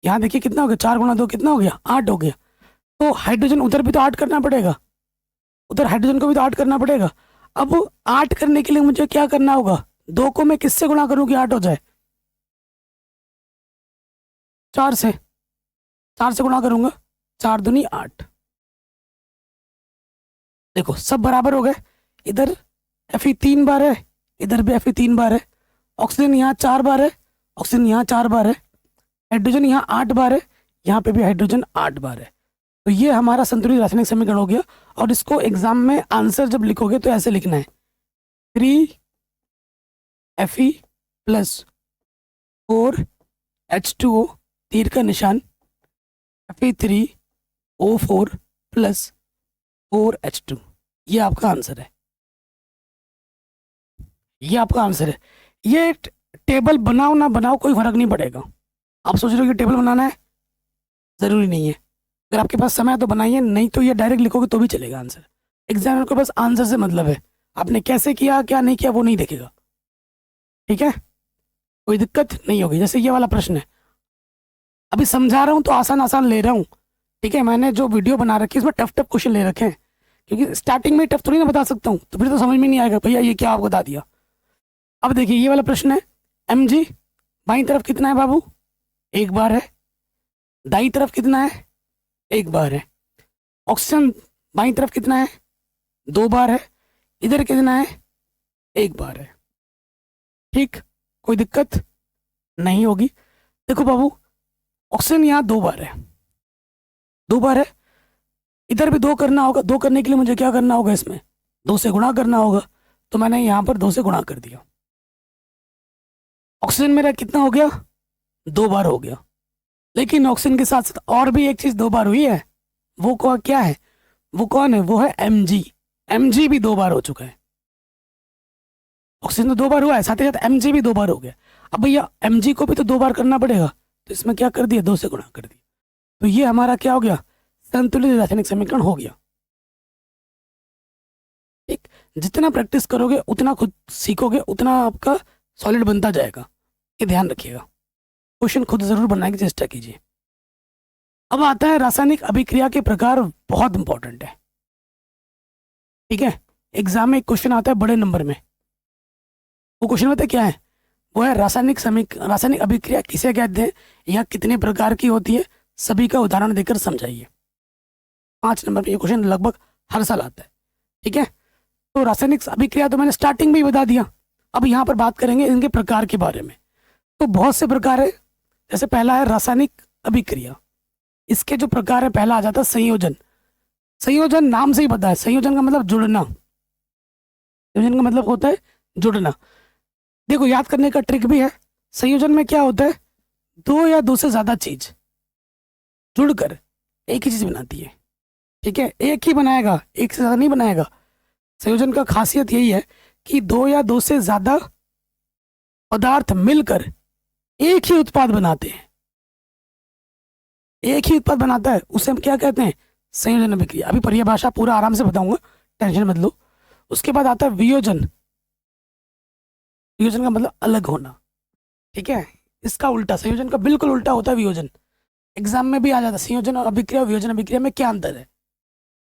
यहाँ देखिए कितना हो गया, 4 × 2 कितना हो गया, 8 हो गया। तो हाइड्रोजन उधर भी तो 8 करना पड़ेगा, उधर हाइड्रोजन को भी तो 8 करना पड़ेगा। अब 8 करने के लिए मुझे क्या करना होगा, 2 को मैं किससे गुणा करूँ कि 8 हो जाए, 4 से, 4 से गुणा करूंगा, 4 दूनी 8। देखो सब बराबर हो गए। इधर Fe 3 बार है, इधर भी Fe 3 बार है। ऑक्सीजन यहाँ 4 बार है, ऑक्सीजन यहाँ 4 बार है। हाइड्रोजन यहाँ 8 बार है, यहाँ पे भी हाइड्रोजन 8 बार है। तो ये हमारा संतुलित रासायनिक समीकरण हो गया। और इसको एग्जाम में आंसर जब लिखोगे तो ऐसे लिखना है, 3Fe + 4H2O तीर का निशान, Fe3O4 + 4H2। ये आपका आंसर है, ये आपका आंसर है। ये टेबल बनाओ ना बनाओ कोई फर्क नहीं पड़ेगा। आप सोच रहे हो कि टेबल बनाना है, ज़रूरी नहीं है। अगर आपके पास समय है तो बनाइए, नहीं तो ये डायरेक्ट लिखोगे तो भी चलेगा आंसर। एग्जामिनर को बस आंसर से मतलब है, आपने कैसे किया क्या नहीं किया वो नहीं देखेगा, ठीक है, कोई दिक्कत नहीं होगी। जैसे ये वाला प्रश्न है, अभी समझा रहा हूँ तो आसान आसान ले रहा हूँ, ठीक है। मैंने जो वीडियो बना रखी है इसमें टफ टफ क्वेश्चन ले रखे हैं, क्योंकि स्टार्टिंग में टफ थोड़ी ना बता सकता हूँ, तो फिर तो समझ में नहीं आएगा भैया ये क्या आपको बता दिया। अब देखिए ये वाला प्रश्न है, Mg बाईं तरफ कितना है बाबू, 1 बार है। दाईं तरफ कितना है, 1 बार है। ऑक्सीजन बाईं तरफ कितना है, 2 बार है। इधर कितना है, 1 बार है। ठीक, कोई दिक्कत नहीं होगी। देखो बाबू ऑक्सीजन यहाँ 2 बार है, 2 बार है। इधर भी 2 करना होगा, 2 करने के लिए मुझे क्या करना होगा, इसमें 2 से गुणा करना होगा। तो मैंने यहाँ पर 2 से गुणा कर दिया। ऑक्सीजन मेरा कितना हो गया, 2 बार हो गया। लेकिन ऑक्सीजन के साथ साथ और भी एक चीज 2 बार हुई है, वो क्या है, वो कौन है, वो है Mg। Mg भी 2 बार हो चुका है। ऑक्सीजन तो 2 बार हुआ है, साथ ही साथ Mg भी 2 बार हो गया। अब भैया Mg को भी तो 2 बार करना पड़ेगा, तो इसमें क्या कर दिया, 2 से गुणा कर दिया। तो ये हमारा क्या हो गया, संतुलित रासायनिक समीकरण हो गया। ठीक, जितना प्रैक्टिस करोगे उतना खुद सीखोगे, उतना आपका सॉलिड बनता जाएगा, ये ध्यान रखिएगा। क्वेश्चन खुद जरूर बनाने की चेष्टा कीजिए। अब आता है रासायनिक अभिक्रिया के प्रकार, बहुत इंपॉर्टेंट है, ठीक है। एग्जाम में एक क्वेश्चन आता है बड़े नंबर में, वो क्वेश्चन पता है क्या है, वो है रासायनिक अभिक्रिया किसे कहते हैं या कितने प्रकार की होती है, सभी का उदाहरण देकर समझाइए। 5 नंबर पे ये क्वेश्चन लगभग हर साल आता है, ठीक है। तो रासायनिक अभिक्रिया तो मैंने स्टार्टिंग में ही बता दिया। अब यहाँ पर बात करेंगे इनके प्रकार के बारे में। तो बहुत से प्रकार है, जैसे पहला है रासायनिक अभिक्रिया। इसके जो प्रकार है, पहला आ जाता है संयोजन। संयोजन नाम से ही पता है, संयोजन का मतलब जुड़ना, संयोजन का मतलब होता है जुड़ना। देखो याद करने का ट्रिक भी है, संयोजन में क्या होता है, 2 या 2 से ज्यादा चीज जुड़कर एक ही चीज बनाती है, ठीक है। एक ही बनाएगा, एक से ज्यादा नहीं बनाएगा। संयोजन का खासियत यही है कि 2 या 2 से ज्यादा पदार्थ मिलकर एक ही उत्पाद बनाते हैं, एक ही उत्पाद बनाता है, उसे हम क्या कहते हैं, संयोजन अभिक्रिया। अभी परिभाषा पूरा आराम से बताऊंगा, टेंशन मत लो। उसके बाद आता है वियोजन। वियोजन का मतलब अलग होना, ठीक है। इसका उल्टा, संयोजन का बिल्कुल उल्टा होता है वियोजन। एग्जाम में भी आ जाता है, संयोजन और अभिक्रिया, वियोजन अभिक्रिया में क्या अंतर है,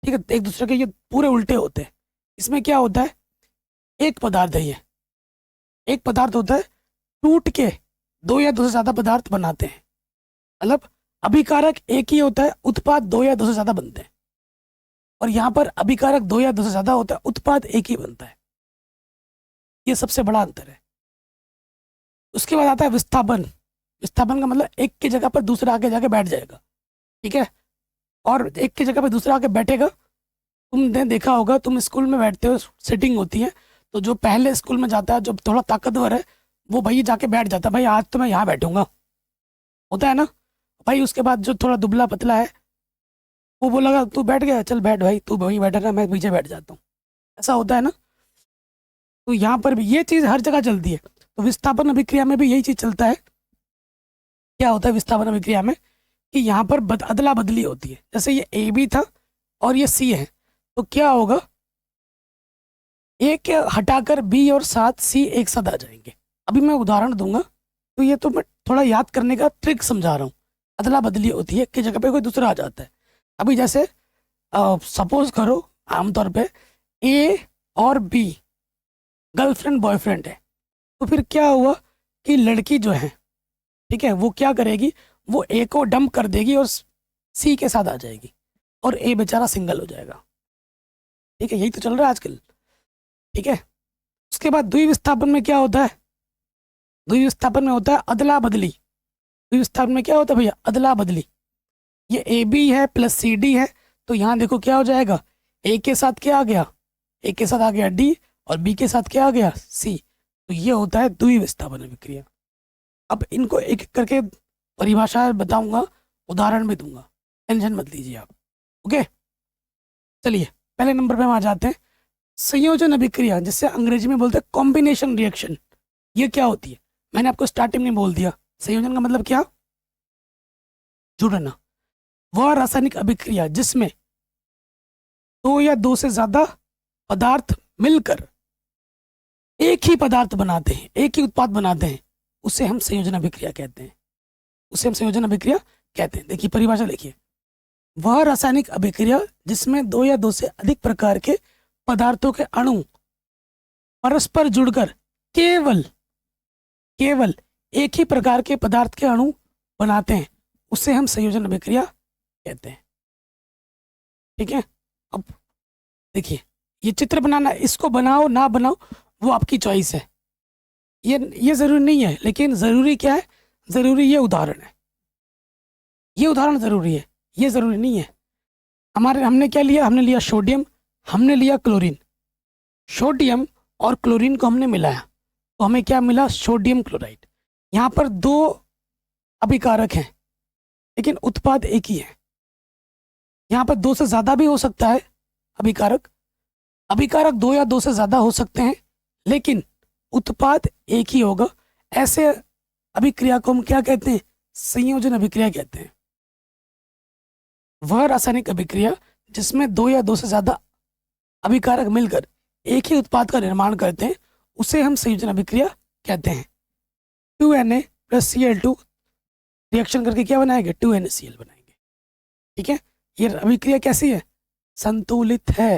ठीक है। एक दूसरे के ये पूरे उल्टे होते हैं। इसमें क्या होता है, एक पदार्थ है, ये एक पदार्थ होता है, टूट के 2 या 2 से ज्यादा पदार्थ बनाते हैं। मतलब अभिकारक एक ही होता है, उत्पाद 2 या 2 से ज्यादा बनते हैं। और यहाँ पर अभिकारक 2 या 2 से ज्यादा होता है, उत्पाद एक ही बनता है। ये सबसे बड़ा अंतर है। उसके बाद आता है विस्थापन। विस्थापन का मतलब एक की जगह पर दूसरा आके जाके बैठ जाएगा, ठीक है। और एक की जगह पर दूसरा आके बैठेगा। तुमने देखा होगा, तुम स्कूल में बैठते हो, सिटिंग होती है, तो जो पहले स्कूल में जाता है, जो थोड़ा ताकतवर है, वो भाई जाके बैठ जाता है, भाई आज तो मैं यहाँ बैठूंगा, होता है ना भाई। उसके बाद जो थोड़ा दुबला पतला है, वो बोलेगा तू बैठ गया, चल बैठ भाई, तू वहीं बैठा रहा, मैं पीछे बैठ जाता हूँ, ऐसा होता है ना। तो यहाँ पर भी ये चीज़ हर जगह चलती है। तो विस्थापन अभिक्रिया में भी यही चीज़ चलता है। क्या होता है विस्थापन अभिक्रिया में, कि यहाँ पर अदला बदली होती है। जैसे ये ए बी था और ये सी है, तो क्या होगा, ए के हटाकर बी और साथ सी एक साथ आ जाएंगे। अभी मैं उदाहरण दूंगा, तो ये तो मैं थोड़ा याद करने का ट्रिक समझा रहा हूँ। अदला बदली होती है कि जगह पे कोई दूसरा आ जाता है। अभी जैसे सपोज करो आमतौर पे ए और बी गर्लफ्रेंड बॉयफ्रेंड है, तो फिर क्या हुआ कि लड़की जो है, ठीक है, वो क्या करेगी, वो ए को डंप कर देगी और सी के साथ आ जाएगी और ए बेचारा सिंगल हो जाएगा। ठीक है, यही तो चल रहा है आजकल। ठीक है, उसके बाद द्वि विस्थापन में क्या होता है, द्वि विस्थापन में होता है अदला बदली। द्वि विस्थापन में क्या होता है भैया, अदला बदली। ये ए बी है प्लस सी डी है, तो यहाँ देखो क्या हो जाएगा, ए के साथ क्या आ गया, ए के साथ आ गया डी और बी के साथ क्या आ गया, सी। तो ये होता है द्वि विस्थापन अभिक्रिया। अब इनको एक एक करके परिभाषा बताऊंगा, उदाहरण भी दूंगा, टेंशन मत लीजिए आप। ओके, चलिए पहले नंबर पे हम आ जाते हैं, संयोजन अभिक्रिया, जिससे अंग्रेजी में बोलते हैं कॉम्बिनेशन रिएक्शन। ये क्या होती है, मैंने आपको स्टार्टिंग में बोल दिया, संयोजन का मतलब क्या, जुड़ना। वह रासायनिक अभिक्रिया जिसमें दो या दो से ज्यादा पदार्थ मिलकर एक ही पदार्थ बनाते हैं, एक ही उत्पाद बनाते हैं, उसे हम संयोजन अभिक्रिया कहते हैं, उसे हम संयोजन अभिक्रिया कहते हैं। देखिए परिभाषा देखिए, वह रासायनिक अभिक्रिया जिसमें दो या दो से अधिक प्रकार के पदार्थों के अणु परस्पर जुड़कर केवल केवल एक ही प्रकार के पदार्थ के अणु बनाते हैं, उसे हम संयोजन अभिक्रिया कहते हैं। ठीक है, अब देखिए ये चित्र बनाना, इसको बनाओ ना बनाओ वो आपकी चॉइस है, ये जरूरी नहीं है, लेकिन जरूरी क्या है, जरूरी ये उदाहरण है, ये उदाहरण जरूरी है, ये जरूरी नहीं है। हमने क्या लिया, हमने लिया सोडियम, हमने लिया क्लोरीन, सोडियम और क्लोरीन को हमने मिलाया तो हमें क्या मिला, सोडियम क्लोराइड। यहाँ पर दो अभिकारक हैं लेकिन उत्पाद एक ही है। यहाँ पर दो से ज्यादा भी हो सकता है अभिकारक, अभिकारक दो या दो से ज्यादा हो सकते हैं लेकिन उत्पाद एक ही होगा। ऐसे अभिक्रिया को हम क्या कहते हैं, संयोजन अभिक्रिया कहते हैं। वह रासायनिक अभिक्रिया जिसमें दो या दो से ज्यादा अभिकारक मिलकर एक ही उत्पाद का निर्माण करते हैं, उसे हम संयोजन अभिक्रिया कहते हैं। 2Na + Cl2 रिएक्शन करके क्या बनाएंगे, 2NaCl बनाएंगे। ठीक है, ये अभिक्रिया कैसी है, संतुलित है।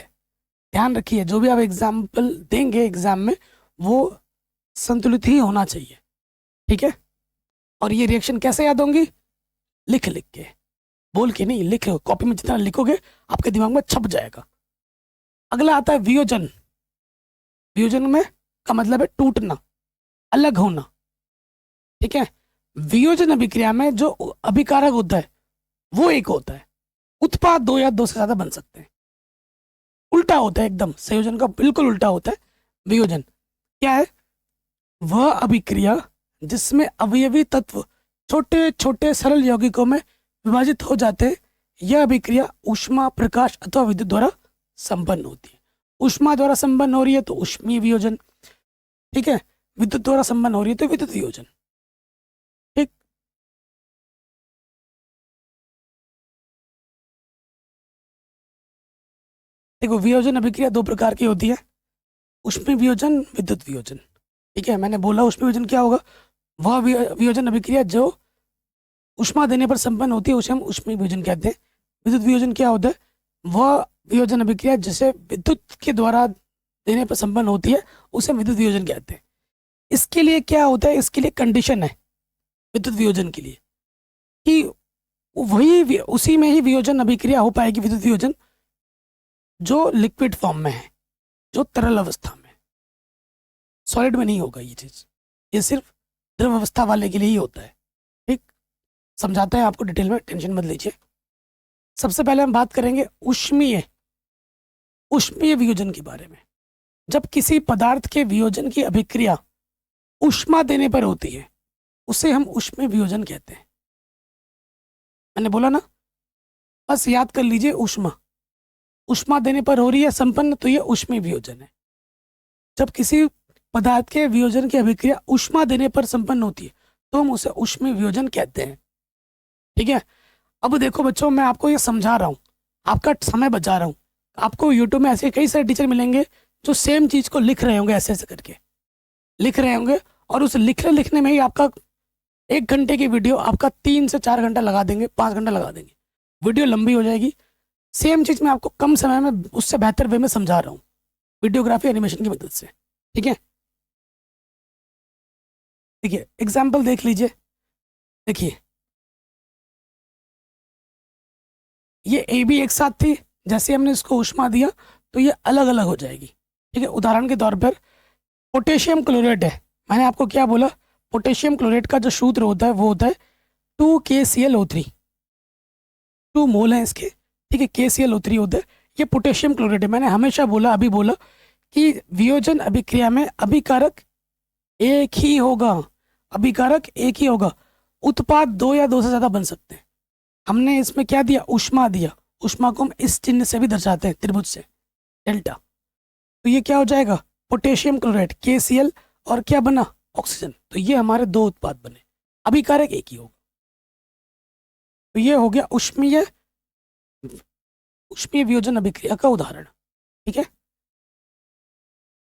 ध्यान रखिए, जो भी आप एग्जाम्पल देंगे एग्जाम में वो संतुलित ही होना चाहिए। ठीक है, और ये रिएक्शन कैसे याद होंगी, लिख लिख के, बोल के नहीं, लिख लो, कॉपी में जितना लिखोगे आपके दिमाग में छप जाएगा। अगला आता है वियोजन। वियोजन में का मतलब है टूटना, अलग होना। ठीक है, वियोजन अभिक्रिया में जो अभिकारक होता है वो एक होता है, उत्पाद दो या दो से ज्यादा बन सकते हैं। उल्टा होता है एकदम, संयोजन का बिल्कुल उल्टा होता है वियोजन। क्या है, वह अभिक्रिया जिसमें अवयवी तत्व छोटे छोटे सरल यौगिकों में विभाजित हो जाते हैं। यह अभिक्रिया ऊष्मा, प्रकाश अथवा विद्युत द्वारा संपन्न होती है। ऊष्मा द्वारा संपन्न हो रही है तो ऊष्मीय वियोजन, ठीक है, विद्युत द्वारा संपन्न हो रही है तो विद्युत वियोजन। ठीक, देखो वियोजन अभिक्रिया दो प्रकार की होती है, ऊष्मीय वियोजन, विद्युत वियोजन। ठीक है, मैंने बोला ऊष्मीय वियोजन क्या होगा, वह वियोजन अभिक्रिया जो ऊष्मा देने पर संपन्न होती है उसे हम ऊष्मीय वियोजन कहते हैं। विद्युत वियोजन क्या होता है, वह वियोजन अभिक्रिया जिसे विद्युत के द्वारा देने पर संपन्न होती है उसे विद्युत वियोजन कहते हैं। इसके लिए क्या होता है, इसके लिए कंडीशन है विद्युत वियोजन के लिए कि वही उसी में ही वियोजन अभिक्रिया हो पाएगी, विद्युत वियोजन, जो लिक्विड फॉर्म में है, जो तरल अवस्था में, सॉलिड में नहीं होगा ये चीज, ये सिर्फ द्रव अवस्था वाले के लिए ही होता है। ठीक, समझाते हैं आपको डिटेल में, टेंशन मत लीजिए। सबसे पहले हम बात करेंगे ऊष्मीय वियोजन के बारे में। जब किसी पदार्थ के वियोजन की अभिक्रिया ऊष्मा देने पर होती है उसे हम ऊष्मीय वियोजन कहते हैं। मैंने बोला ना, बस याद कर लीजिए, ऊष्मा देने पर हो रही है संपन्न तो ये ऊष्मीय वियोजन है। जब किसी पदार्थ के वियोजन की अभिक्रिया ऊष्मा देने पर संपन्न होती है तो हम उसे ऊष्मीय वियोजन कहते हैं। ठीक है, अब देखो बच्चों, मैं आपको ये समझा रहा हूँ, आपका समय बचा रहा हूँ। आपको यूट्यूब में ऐसे कई सारे टीचर मिलेंगे जो सेम चीज़ को लिख रहे होंगे, ऐसे ऐसे करके लिख रहे होंगे, और उस लिखने लिखने में ही आपका 1 घंटे की वीडियो आपका 3 से 4 घंटा लगा देंगे, 5 घंटा लगा देंगे, वीडियो लंबी हो जाएगी। सेम चीज़ मैं आपको कम समय में उससे बेहतर वे में समझा रहा हूँ, वीडियोग्राफी एनिमेशन की मदद से। ठीक है, देखिए एग्जाम्पल देख लीजिए। देखिए ये ए बी एक साथ थी, जैसे हमने इसको ऊष्मा दिया तो ये अलग अलग हो जाएगी। ठीक है, उदाहरण के तौर पर पोटेशियम क्लोराइड है, मैंने आपको क्या बोला, पोटेशियम क्लोराइड का जो सूत्र होता है वो होता है 2KClO3, 2 मोल हैं इसके। ठीक है, KClO3 होता है, ये पोटेशियम क्लोराइड है। मैंने हमेशा बोला, अभी बोला कि वियोजन अभिक्रिया में अभिकारक एक ही होगा, अभिकारक एक ही होगा, उत्पाद 2 या 2 से ज़्यादा बन सकते हैं। हमने इसमें क्या दिया, ऊष्मा दिया, ऊष्मा को हम इस चिन्ह से भी दर्शाते हैं, त्रिभुज से, डेल्टा। तो ये क्या हो जाएगा, पोटेशियम क्लोराइड KCl, और क्या बना, ऑक्सीजन। तो ये हमारे 2 उत्पाद बने, अभिकारक एक ही होगा। तो ये हो गया ऊष्मीय वियोजन अभिक्रिया का उदाहरण। ठीक है,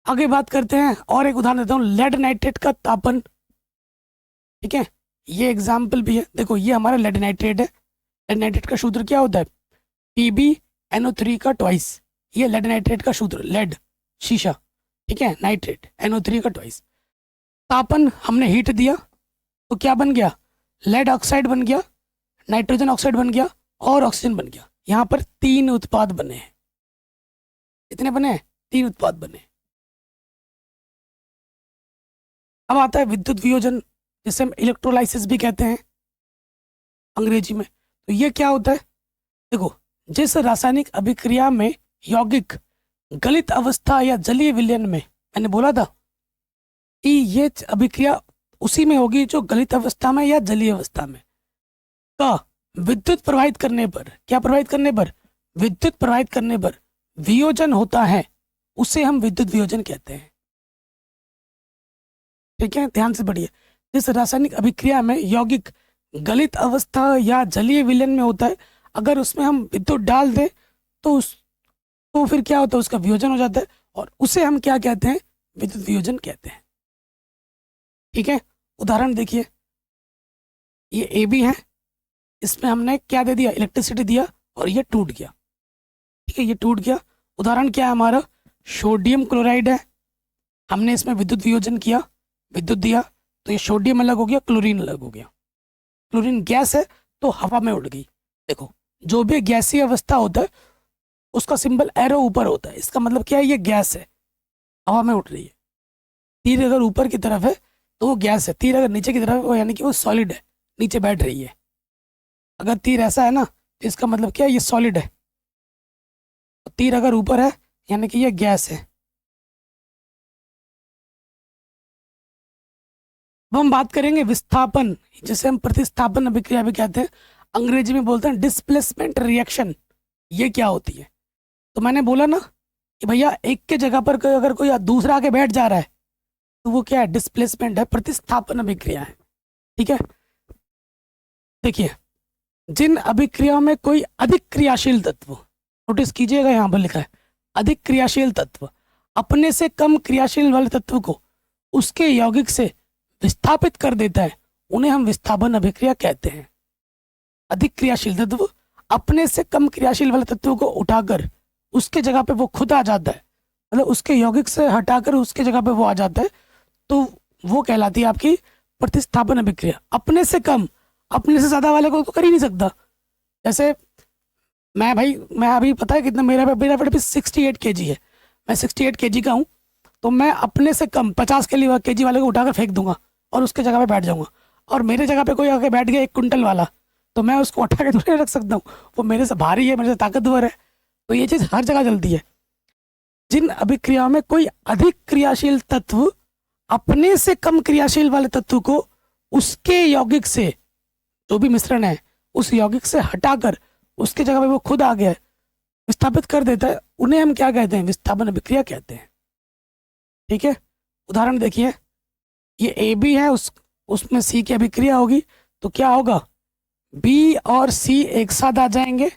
आगे बात करते हैं, और एक उदाहरण देता हूँ, लेड नाइट्रेट का तापन। ठीक है, ये एग्जाम्पल भी है। देखो ये हमारा लेड नाइट्रेट है, लेड नाइट्रेट का सूत्र क्या होता है, PbNO3 का ट्वाइस। ये लेड नाइट्रेट का सूत्र, लेड शीशा, ठीक है, नाइट्रेट NO3 का ट्वाइस। तापन हमने हीट दिया तो क्या बन गया, लेड ऑक्साइड बन गया, नाइट्रोजन ऑक्साइड बन गया, और ऑक्सीजन बन गया। यहाँ पर 3 उत्पाद बने हैं। कितने बने हैं, 3 उत्पाद बने। अब आता है विद्युत वियोजन, जिसे हम इलेक्ट्रोलाइसिस भी कहते हैं अंग्रेजी में। तो ये क्या होता है, देखो जिस रासायनिक अभिक्रिया में यौगिक गलित अवस्था या जलीय विलयन में, मैंने बोला था कि ये अभिक्रिया उसी में होगी जो गलित अवस्था में या जलीय अवस्था में, का विद्युत प्रवाहित करने पर, क्या प्रवाहित करने पर, विद्युत प्रवाहित करने पर वियोजन होता है, उसे हम विद्युत वियोजन कहते हैं। ठीक है, ध्यान से पढ़िए। जिस रासायनिक अभिक्रिया में यौगिक गलित अवस्था या जलीय विलयन में होता है, अगर उसमें हम विद्युत डाल दें तो फिर क्या होता है, उसका वियोजन हो जाता है, और उसे हम क्या कहते हैं, विद्युत वियोजन कहते हैं। ठीक है, उदाहरण देखिए, ये AB है, इसमें हमने क्या दे दिया, इलेक्ट्रिसिटी दिया, और ये टूट गया। ठीक है, ये टूट गया। उदाहरण क्या है हमारा, सोडियम क्लोराइड है, हमने इसमें विद्युत वियोजन किया, विद्युत दिया, तो ये सोडियम अलग हो गया, क्लोरीन अलग हो गया। क्लोरीन गैस है तो हवा में उड़ गई। देखो जो भी गैसीय अवस्था होता है उसका सिंबल एरो ऊपर होता है, इसका मतलब क्या है, ये गैस है, हवा में उड़ रही है। तीर अगर ऊपर की तरफ है तो वो गैस है, तीर अगर नीचे की तरफ है वो यानी कि वो सॉलिड है, नीचे बैठ रही है। अगर तीर ऐसा है ना तो इसका मतलब क्या है, ये सॉलिड है। तीर अगर ऊपर है यानी कि ये गैस है। अब हम बात करेंगे विस्थापन, जिसे हम प्रतिस्थापन अभिक्रिया भी कहते हैं, अंग्रेजी में बोलते हैं डिस्प्लेसमेंट रिएक्शन। ये क्या होती है, तो मैंने बोला ना कि भैया एक के जगह पर अगर कोई दूसरा आके बैठ जा रहा है तो वो क्या है, डिस्प्लेसमेंट है, प्रतिस्थापन अभिक्रिया है। ठीक है, देखिए जिन अभिक्रियाओं में कोई अधिक क्रियाशील तत्व, नोटिस कीजिएगा यहाँ पर लिखा है अधिक क्रियाशील तत्व, अपने से कम क्रियाशील वाले तत्व को उसके यौगिक से विस्थापित कर देता है, उन्हें हम विस्थापन अभिक्रिया कहते हैं। अधिक क्रियाशील तत्व अपने से कम क्रियाशील वाले तत्व को उठाकर उसके जगह पे वो खुद आ जाता है, मतलब उसके यौगिक से हटाकर उसके जगह पे वो आ जाता है, तो वो कहलाती है आपकी प्रतिस्थापन अभिक्रिया। अपने से कम, अपने से ज्यादा वाले को तो कर ही नहीं सकता। जैसे मैं अभी पता है कितना, मेरा वेट भी 68 kg है, मैं 68 kg का हूँ, तो मैं अपने से कम 50 kg वाले को उठाकर फेंक दूंगा और उसके जगह पे बैठ जाऊंगा। और मेरे जगह पे कोई आके बैठ गया 1 कुंटल वाला, तो मैं उसको उठा के थोड़ी रख सकता हूँ, वो मेरे से भारी है, मेरे से ताकतवर है। तो ये चीज़ हर जगह चलती है। जिन अभिक्रियाओं में कोई अधिक क्रियाशील तत्व अपने से कम क्रियाशील वाले तत्व को उसके यौगिक से, जो भी मिश्रण है उस यौगिक से हटाकर उसके जगह पे वो खुद आ गया है, विस्थापित कर देता है, उन्हें हम क्या कहते हैं, विस्थापन अभिक्रिया कहते हैं। ठीक है, उदाहरण देखिए, ये AB है, उसमें C की अभिक्रिया होगी तो क्या होगा, बी और सी एक साथ आ जाएंगे,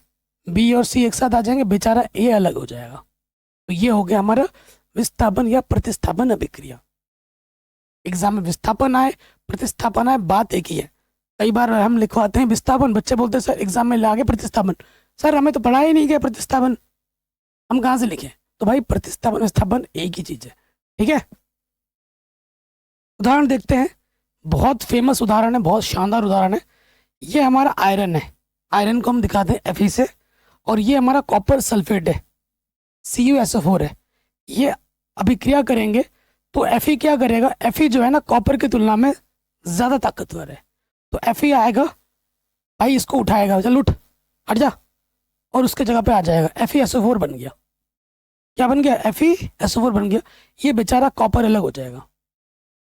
बी और सी एक साथ आ जाएंगे, बेचारा ए अलग हो जाएगा। तो ये हो गया हमारा विस्थापन या प्रतिस्थापन अभिक्रिया। एग्जाम में विस्थापन आए प्रतिस्थापन आए, बात एक ही है। कई बार हम लिखवाते हैं विस्थापन, बच्चे बोलते हैं सर एग्जाम में लागे प्रतिस्थापन। सर हमें तो पढ़ा ही नहीं गया प्रतिस्थापन, हम कहाँ से लिखें? तो भाई प्रतिस्थापन विस्थापन एक ही चीज है, ठीक है। उदाहरण देखते हैं, बहुत फेमस उदाहरण है, बहुत शानदार उदाहरण है। ये हमारा आयरन है, आयरन को हम दिखाते हैं Fe से, और ये हमारा कॉपर सल्फेट है CuSO4 है। ये अभिक्रिया करेंगे तो Fe क्या करेगा, Fe जो है ना कॉपर की तुलना में ज़्यादा ताकतवर है, तो Fe आएगा भाई, इसको उठाएगा, चल उठ हट जा, और उसके जगह पे आ जाएगा FeSO4 बन गया। क्या बन गया? FeSO4 बन गया। ये बेचारा कॉपर अलग हो जाएगा,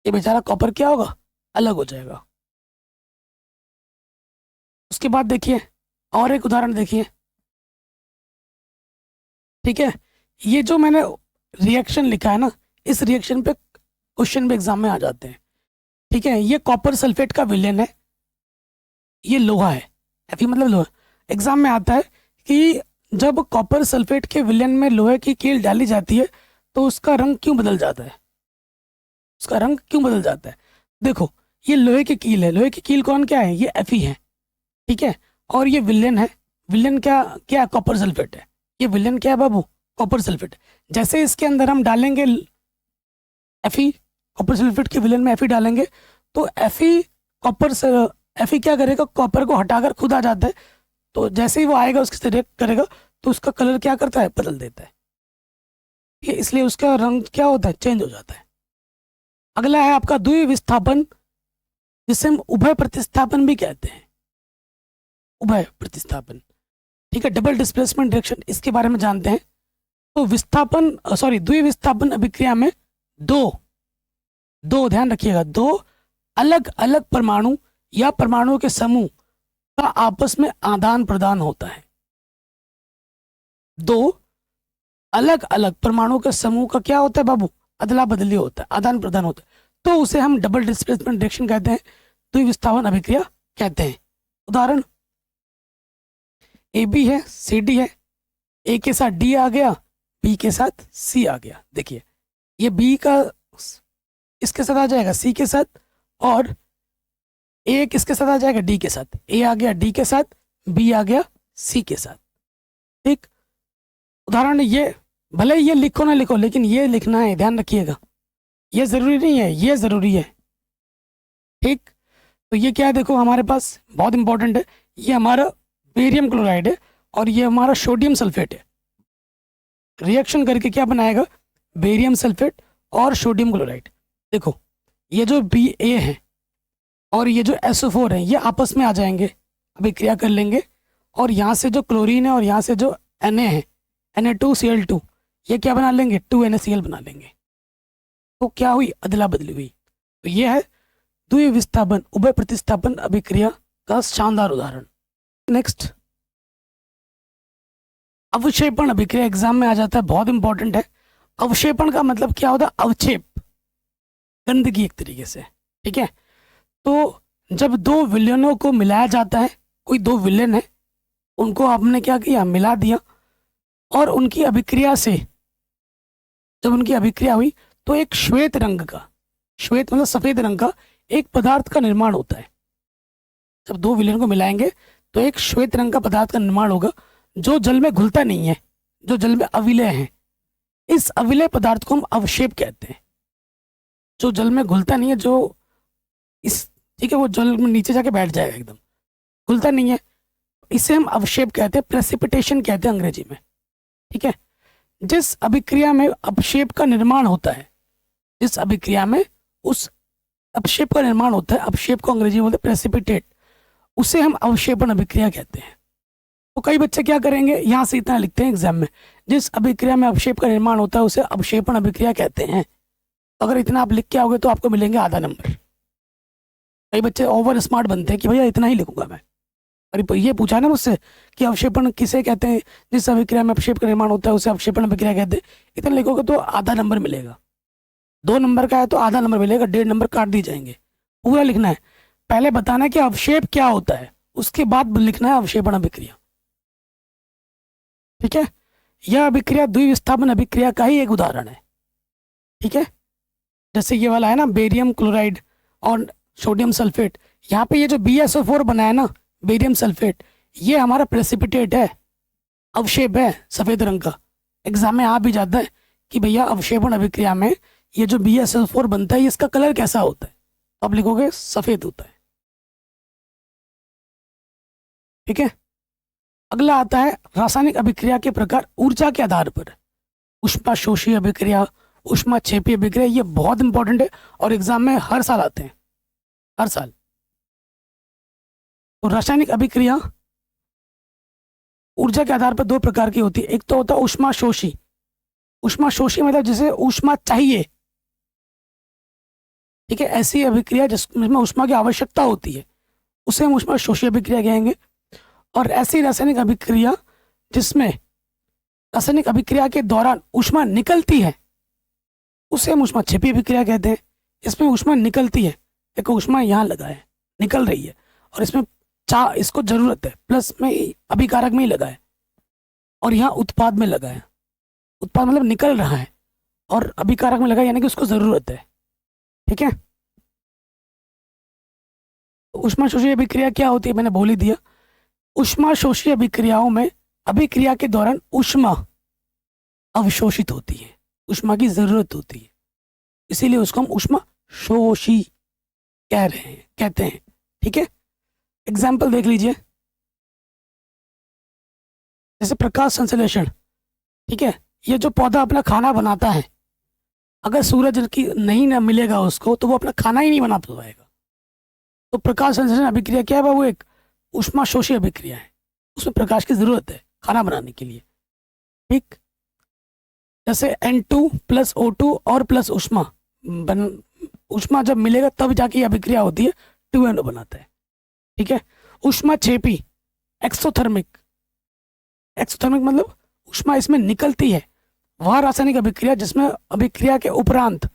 ये बेचारा कॉपर क्या होगा, अलग हो जाएगा। उसके बाद देखिए और एक उदाहरण देखिए, ठीक है। ये जो मैंने रिएक्शन लिखा है ना, इस रिएक्शन पे क्वेश्चन भी एग्जाम में आ जाते हैं, ठीक है। ये कॉपर सल्फेट का विलेन है, ये लोहा है, Fe मतलब लोहा। एग्जाम में आता है कि जब कॉपर सल्फेट के विलेन में लोहे की कील डाली जाती है तो उसका रंग क्यों बदल जाता है, उसका रंग क्यों बदल जाता है? देखो ये लोहे की कील है, लोहे की कील कौन क्या है, ये Fe है, ठीक है। और ये विलेन है, विलेन क्या क्या कॉपर सल्फेट है, ये विलेन क्या है बाबू, कॉपर सल्फेट। जैसे इसके अंदर हम डालेंगे Fe, कॉपर सल्फेट के विलेन में Fe डालेंगे तो Fe क्या करेगा, कॉपर को हटाकर खुद आ जाता है। तो जैसे ही वो आएगा उसके से रिएक्ट करेगा तो उसका कलर क्या करता है, बदल देता है, ये इसलिए उसका रंग क्या होता है, चेंज हो जाता है। अगला है आपका द्वि विस्थापन, जिसे हम उभय प्रतिस्थापन भी कहते हैं, उभय प्रतिस्थापन, ठीक है। डबल डिस्प्लेसमेंट डायरेक्शन, इसके बारे में जानते हैं। तो विस्थापन द्वि विस्थापन अभिक्रिया में दो ध्यान रखिएगा, दो अलग अलग परमाणु या परमाणुओं के समूह का आपस में आदान प्रदान होता है। दो अलग अलग परमाणुओं के समूह का क्या होता है बाबू, अदला बदली होता है, आदान प्रदान होता है, तो उसे हम डबल डिस्प्लेसमेंट डायरेक्शन कहते हैं, द्विविस्थापन अभिक्रिया कहते हैं। उदाहरण AB है, CD है, A के साथ D आ गया, B के साथ C आ गया। देखिए ये B का इसके साथ आ जाएगा C के साथ, और A किसके साथ आ जाएगा, D के साथ। A आ गया D के साथ, B आ गया C के साथ, ठीक। उदाहरण ये, भले ये लिखो ना लिखो, लेकिन ये लिखना है, ध्यान रखिएगा, ये जरूरी नहीं है, ये जरूरी है, ठीक। तो ये क्या है, देखो हमारे पास बहुत इंपॉर्टेंट है, ये हमारा बेरियम क्लोराइड है और ये हमारा सोडियम सल्फेट है। रिएक्शन करके क्या बनाएगा, बेरियम सल्फेट और सोडियम क्लोराइड। देखो ये जो Ba है और ये जो SO4 है, ये आपस में आ जाएंगे, अभिक्रिया कर लेंगे, और यहाँ से जो क्लोरीन है और यहाँ से जो Na है, Na2Cl2, ये क्या बना लेंगे, 2NaCl बना लेंगे। तो क्या हुई, अदला बदली हुई। तो ये है द्वि विस्थापन उभय प्रतिस्थापन अभिक्रिया का शानदार उदाहरण। नेक्स्ट, अवक्षेपण अभिक्रिया एग्जाम में आ जाता है, बहुत इंपॉर्टेंट है। अवक्षेपण का मतलब क्या होता है, अवक्षेप, गंदगी एक तरीके से, ठीक है। तो जब दो विलयनों को मिलाया जाता है, कोई दो विलयन है उनको आपने क्या किया, मिला दिया, और उनकी अभिक्रिया से जब उनकी अभिक्रिया हुई तो एक श्वेत रंग का, श्वेत मतलब सफेद रंग का एक पदार्थ का निर्माण होता है। जब दो विलयन को मिलाएंगे तो एक श्वेत रंग का पदार्थ का निर्माण होगा, जो जल में घुलता नहीं है, जो जल में अविलय है। इस अविलय पदार्थ को हम अवक्षेप कहते हैं। जो जल में घुलता नहीं है, जो इस, ठीक है, वो जल में नीचे जाके बैठ जाएगा, एकदम घुलता नहीं है, इसे हम अवक्षेप कहते हैं, प्रेसिपिटेशन कहते हैं अंग्रेजी में, ठीक है। जिस अभिक्रिया में अवक्षेप का निर्माण होता है, जिस अभिक्रिया में उस अवक्षेप का निर्माण होता है, अवक्षेप को अंग्रेजी में बोलते हैं प्रेसिपिटेट, उसे हम अवक्षेपण अभिक्रिया कहते हैं। तो कई बच्चे क्या करेंगे, यहाँ से इतना लिखते हैं एग्जाम में, जिस अभिक्रिया में अवक्षेप का निर्माण होता है उसे अवक्षेपण अभिक्रिया कहते हैं। अगर इतना आप लिख के आओगे तो आपको मिलेंगे आधा नंबर। कई बच्चे ओवर स्मार्ट बनते हैं कि भैया इतना ही लिखूंगा मैं, और ये पूछा ना मुझसे कि अवक्षेपण किसे कहते हैं, जिस अभिक्रिया में अवक्षेप का निर्माण होता है उसे अवक्षेपण अभिक्रिया कहते हैं। इतना लिखोगे तो आधा नंबर मिलेगा, 2 नंबर का है तो आधा नंबर मिलेगा, 1.5 नंबर काट दिए जाएंगे। पूरा लिखना है, पहले बताना है कि अवक्षेप क्या होता है, उसके बाद लिखना है अवक्षेपण अभिक्रिया। ठीक है, यह अभिक्रिया द्विविस्थापन अभिक्रिया का ही एक उदाहरण है। ठीक है, जैसे ये वाला है ना, बेरियम क्लोराइड और सोडियम सल्फेट, यहाँ पे ये जो BSO4 बना है ना, बेरियम सल्फेट, ये हमारा प्रेसिपिटेट है, अवक्षेप है सफ़ेद रंग का। एग्जाम में आ भी जाता है कि भैया अवक्षेपण अभिक्रिया में ये जो BSO4 बनता है इसका कलर कैसा होता है, तो आप लिखोगे सफ़ेद होता है। ठीक है, अगला आता है रासायनिक अभिक्रिया के प्रकार ऊर्जा के आधार पर। ऊष्माशोषी अभिक्रिया, ऊष्माक्षेपी अभिक्रिया, ये बहुत इंपॉर्टेंट है और एग्जाम में हर साल आते हैं, हर साल। तो रासायनिक अभिक्रिया ऊर्जा के आधार पर दो प्रकार की होती है। एक तो होता है ऊष्माशोषी। ऊष्माशोषी मतलब जिसे ऊष्मा चाहिए। ठीक है, ऐसी अभिक्रिया जिसमें ऊष्मा की आवश्यकता होती है उसे हम ऊष्माशोषी अभिक्रिया कहेंगे। और ऐसी रासायनिक अभिक्रिया जिसमें रासायनिक अभिक्रिया के दौरान ऊष्मा निकलती है उसे हम ऊष्माक्षेपी अभिक्रिया कहते हैं। इसमें ऊष्मा निकलती है, देखो ऊष्मा यहाँ लगा है, निकल रही है, और इसमें इसको जरूरत है, प्लस में अभिकारक में ही लगा है, और यहाँ उत्पाद में लगा है। उत्पाद मतलब निकल रहा है, और अभिकारक में लगा है, यानी कि उसको जरूरत है। ठीक है, ऊष्माशोषी अभिक्रिया क्या होती है मैंने बोल ही दिया। ऊष्माशोषी अभिक्रियाओं में अभिक्रिया के दौरान ऊष्मा अवशोषित होती है, ऊष्मा की जरूरत होती है, इसीलिए उसको हम ऊष्माशोषी कहते हैं। ठीक है, एग्जाम्पल देख लीजिए, जैसे प्रकाश संश्लेषण। ठीक है, ये जो पौधा अपना खाना बनाता है, अगर सूरज की नहीं ना मिलेगा उसको तो वो अपना खाना ही नहीं बना पाएगा। तो प्रकाश संश्लेषण अभिक्रिया क्या है, वो एक ऊष्माशोषी अभिक्रिया है, उसमें प्रकाश की जरूरत है खाना बनाने के लिए। ठीक, जैसे N2 + O2 और प्लस ऊष्मा जब मिलेगा तब जाके ये अभिक्रिया होती है, 2NO बनाता है। ठीक है, ऊष्माक्षेपी एक्सोथर्मिक मतलब ऊष्मा इसमें निकलती है, वह रासायनिक अभिक्रिया जिसमें अभिक्रिया के उपरांत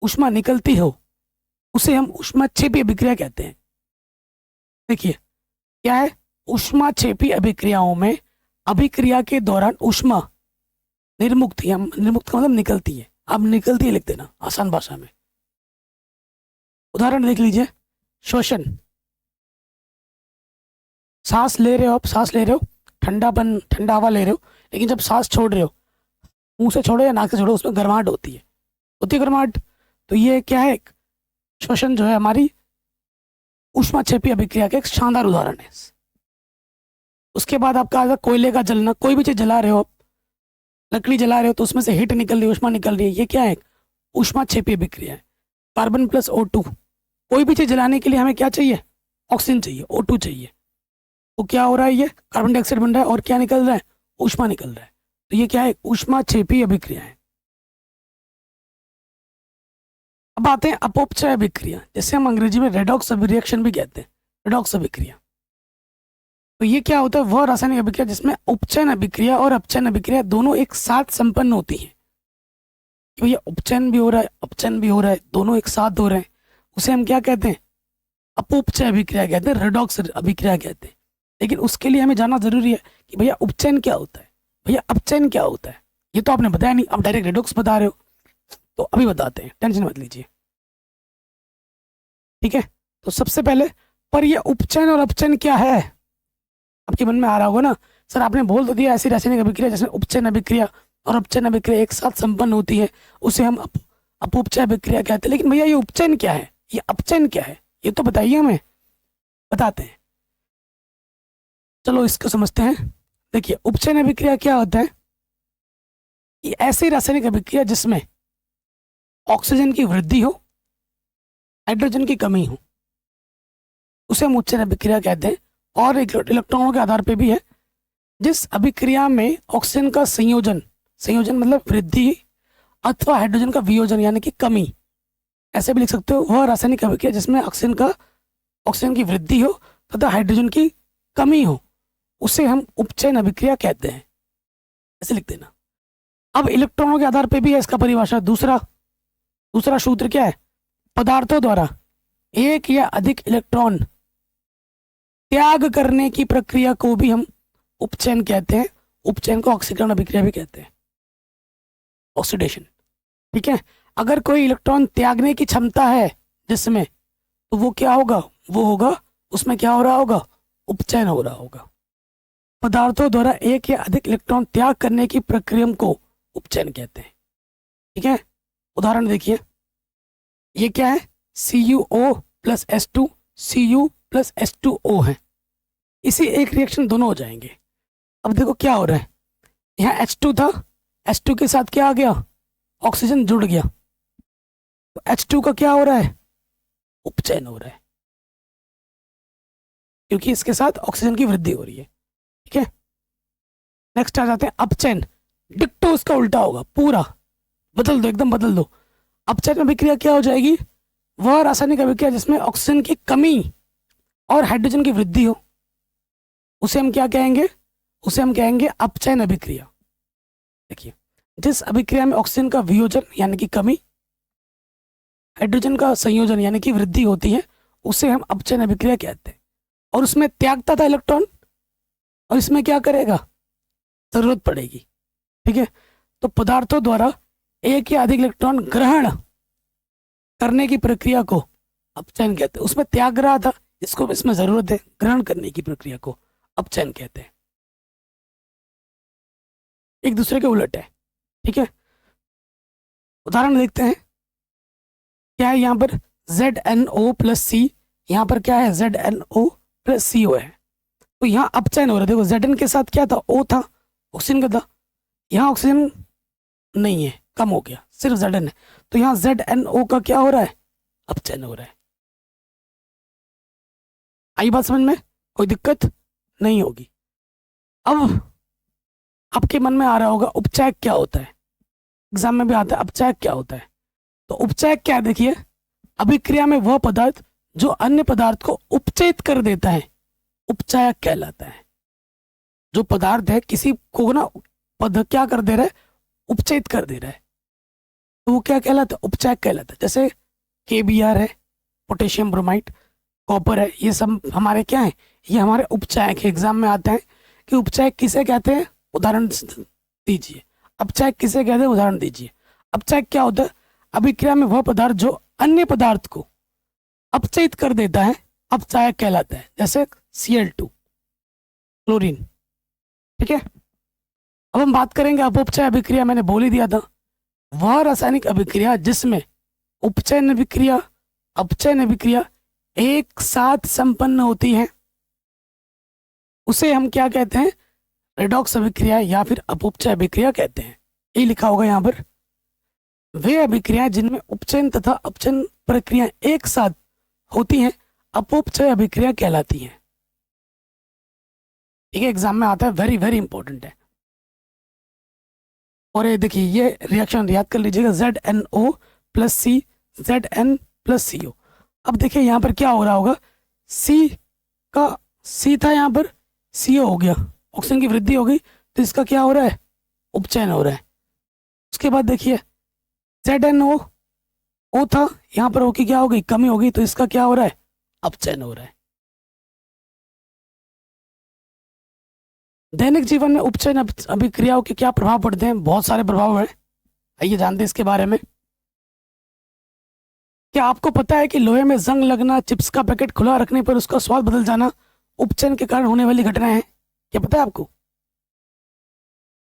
ऊष्मा निकलती हो उसे हम ऊष्माक्षेपी अभिक्रिया कहते हैं। देखिए क्या है, ऊष्माक्षेपी अभिक्रियाओं में अभिक्रिया के दौरान ऊष्मा निर्मुक्त का मतलब निकलती है। आप निकलती है लिख देना आसान भाषा में। उदाहरण देख लीजिए, श्वसन। सांस ले रहे हो, ठंडा हवा ले रहे हो, लेकिन जब सांस छोड़ रहे हो, मुंह से छोड़ो या नाक से छोड़ो, उसमें गर्माहट होती है गर्माहट। तो ये क्या है, श्वसन जो है हमारी ऊष्माक्षेपी अभिक्रिया का एक शानदार उदाहरण है। उसके बाद आपका अगर कोयले का जलना, कोई भी चीज जला रहे हो, लकड़ी जला रहे हो तो उसमें से हीट निकल रही है, ऊष्मा निकल रही है, ये क्या है, ऊष्माक्षेपी अभिक्रिया है। कार्बन + O2, कोई भी चीज जलाने के लिए हमें क्या चाहिए, ऑक्सीजन चाहिए, O2 चाहिए। तो क्या हो रहा है, ये कार्बन डाइऑक्साइड बन रहा है और क्या निकल रहा है, ऊष्मा निकल रहा है। तो ये क्या है, ऊष्माक्षेपी अभिक्रिया है। अब आते हैं अपोपचय अभिक्रिया, जिसे हम अंग्रेजी में रेडॉक्स रिएक्शन भी कहते हैं, रेडॉक्स अभिक्रिया। तो ये क्या होता है, वह रासायनिक अभिक्रिया जिसमें उपचयन अभिक्रिया और अपचयन अभिक्रिया दोनों एक साथ संपन्न होती है। भैया उपचयन भी हो रहा है, अपचयन भी हो रहा है, दोनों एक साथ हो रहे हैं, उसे हम क्या कहते हैं, अपोपचय अभिक्रिया कहते हैं, रेडॉक्स अभिक्रिया कहते हैं। लेकिन उसके लिए हमें जानना जरूरी है कि भैया उपचयन क्या होता है, भैया अपचयन क्या होता है। ये तो आपने बताया नहीं, आप डायरेक्ट रेडॉक्स बता रहे हो, तो अभी बताते हैं, टेंशन मत लीजिए। ठीक है, तो सबसे पहले पर ये उपचयन और अपचयन क्या है, आपके मन में आ रहा होगा ना, सर आपने बोल तो दिया ऐसी रासायनिक अभिक्रिया जिसमें उपचयन अभिक्रिया और अपचयन अभिक्रिया एक साथ संपन्न होती है, उसे हम अपोपचय अभिक्रिया कहते हैं। लेकिन भैया ये उपचयन क्या है, ये अपचयन क्या है, ये तो बताइए हमें, बताते हैं। चलो इसको समझते हैं। देखिए उपचयन अभिक्रिया क्या होता है, ये ऐसी रासायनिक अभिक्रिया जिसमें ऑक्सीजन की वृद्धि हो, हाइड्रोजन की कमी हो, उसे हम उपचयन अभिक्रिया कहते हैं। और इलेक्ट्रॉनों के आधार पे भी है, जिस अभिक्रिया में ऑक्सीजन का संयोजन मतलब वृद्धि अथवा हाइड्रोजन का वियोजन यानी कि कमी, ऐसे भी लिख सकते हो, वह रासायनिक अभिक्रिया जिसमें ऑक्सीजन की वृद्धि हो तथा हाइड्रोजन की कमी हो, उसे हम उपचयन अभिक्रिया कहते हैं, ऐसे लिख देना। अब इलेक्ट्रॉनों के आधार पे भी है इसका परिभाषा। दूसरा सूत्र क्या है, पदार्थों द्वारा एक या अधिक इलेक्ट्रॉन त्याग करने की प्रक्रिया को भी हम उपचयन कहते हैं। उपचयन को ऑक्सीकरण अभिक्रिया भी कहते हैं, ऑक्सीडेशन। ठीक है, अगर कोई इलेक्ट्रॉन त्यागने की क्षमता है जिसमें, तो वो क्या होगा, वो होगा, उसमें क्या हो रहा होगा, उपचयन हो रहा होगा। पदार्थों द्वारा एक या अधिक इलेक्ट्रॉन त्याग करने की प्रक्रिया को उपचयन कहते हैं। ठीक है, उदाहरण देखिए, ये क्या है, CuO plus H2, Cu plus H2O है। इसी एक रिएक्शन दोनों हो जाएंगे। अब देखो क्या हो रहा है, यहाँ H2 था, H2 के साथ क्या आ गया, ऑक्सीजन जुड़ गया, तो H2 का क्या हो रहा है, उपचयन हो रहा है, क्योंकि इसके साथ ऑक्सीजन की वृद्धि हो रही है। ठीक है, नेक्स्ट आ जाते हैं अपचयन। डिक्टो उसका उल्टा होगा, पूरा बदल दो, एकदम बदल दो। अपचयन अभिक्रिया क्या हो जाएगी, वह रासायनिक अभिक्रिया जिसमें ऑक्सीजन की कमी और हाइड्रोजन की वृद्धि हो, उसे हम क्या कहेंगे, उसे हम कहेंगे अपचयन अभिक्रिया। देखिए, जिस अभिक्रिया में ऑक्सीजन का वियोजन यानी कि कमी, हाइड्रोजन का संयोजन यानी कि वृद्धि होती है, उसे हम अपचयन अभिक्रिया कहते हैं। और उसमें त्यागता था इलेक्ट्रॉन, और इसमें क्या करेगा, जरूरत पड़ेगी। ठीक है, तो पदार्थों द्वारा एक या अधिक इलेक्ट्रॉन ग्रहण करने की प्रक्रिया को अपचयन कहते हैं। उसमें त्याग रहा था, इसको इसमें जरूरत है, ग्रहण करने की प्रक्रिया को अपचयन कहते हैं। एक दूसरे के उलट है। ठीक है, उदाहरण देखते हैं, क्या है यहाँ पर ZnO प्लस C, यहाँ पर क्या है ZnO प्लस CO है, तो यहाँ अपचयन हो रहा है। देखो Zn के साथ क्या था, O था, ऑक्सीजन का था, यहाँ ऑक्सीजन नहीं है, कम हो गया, सिर्फ Zn है, तो यहाँ ZnO का क्या हो रहा है, अपचयन हो रहा है। आई बात समझ में, कोई दिक्कत नहीं होगी। अब आपके मन में आ रहा होगा उपचयक क्या होता है, एग्जाम में भी आता है उपचयक क्या होता है। तो उपचयक क्या है, देखिए, अभिक्रिया में वह पदार्थ जो अन्य पदार्थ को उपचयित कर देता है, उपचयक कहलाता है। जो पदार्थ है किसी को ना पद क्या कर दे रहा है, उपचयित कर दे रहा है, तो वो क्या कहलाता है, उपचयक कहलाता है। जैसे KBr है, पोटेशियम ब्रोमाइड, कॉपर है, ये सब हमारे क्या है, ये हमारे उपचयक है। एग्जाम में आता है कि उपचयक किसे कहते हैं, उदाहरण दीजिए। अपचयक किसे कहते हैं, उदाहरण दीजिए। अपचयक क्या होता है, अभिक्रिया में वह पदार्थ जो अन्य पदार्थ को अपचयित कर देता है, अपचयक कहलाता है। जैसे Cl2, क्लोरीन। ठीक है, अब हम बात करेंगे अपचय अभिक्रिया। मैंने बोल ही दिया था, वह रासायनिक अभिक्रिया जिसमें उपचयन अभिक्रिया, अपचयन अभिक्रिया एक साथ संपन्न होती है, उसे हम क्या कहते हैं, रेडॉक्स अभिक्रिया या फिर अपचय अभिक्रिया कहते हैं। ये लिखा होगा यहाँ पर, वे अभिक्रियाएं जिनमें उपचयन तथा अपचयन प्रक्रिया एक साथ होती हैं, अपचय अभिक्रिया कहलाती हैं। ठीक है, एग्जाम में आता है, वेरी वेरी इंपॉर्टेंट है। और ये देखिए, ये रिएक्शन याद कर लीजिएगा, ZnO plus C, Zn plus CO। अब देखिए यहाँ पर क्या हो रहा होगा, C था, यहाँ पर CO हो गया, ऑक्सीजन की वृद्धि हो गई, तो इसका क्या हो रहा है, उपचयन हो रहा है। उसके बाद देखिए ZnO, O था, यहाँ पर O की क्या हो गई, कमी हो गई, तो इसका क्या हो रहा है, अपचयन हो रहा है। दैनिक जीवन में उपचयन अभिक्रियाओं के क्या प्रभाव पड़ते हैं, बहुत सारे प्रभाव हैं, आइए जानते हैं इसके बारे में। क्या आपको पता है कि लोहे में जंग लगना, चिप्स का पैकेट खुला रखने पर उसका स्वाद बदल जाना उपचयन के कारण होने वाली घटनाएं हैं? क्या पता है आपको?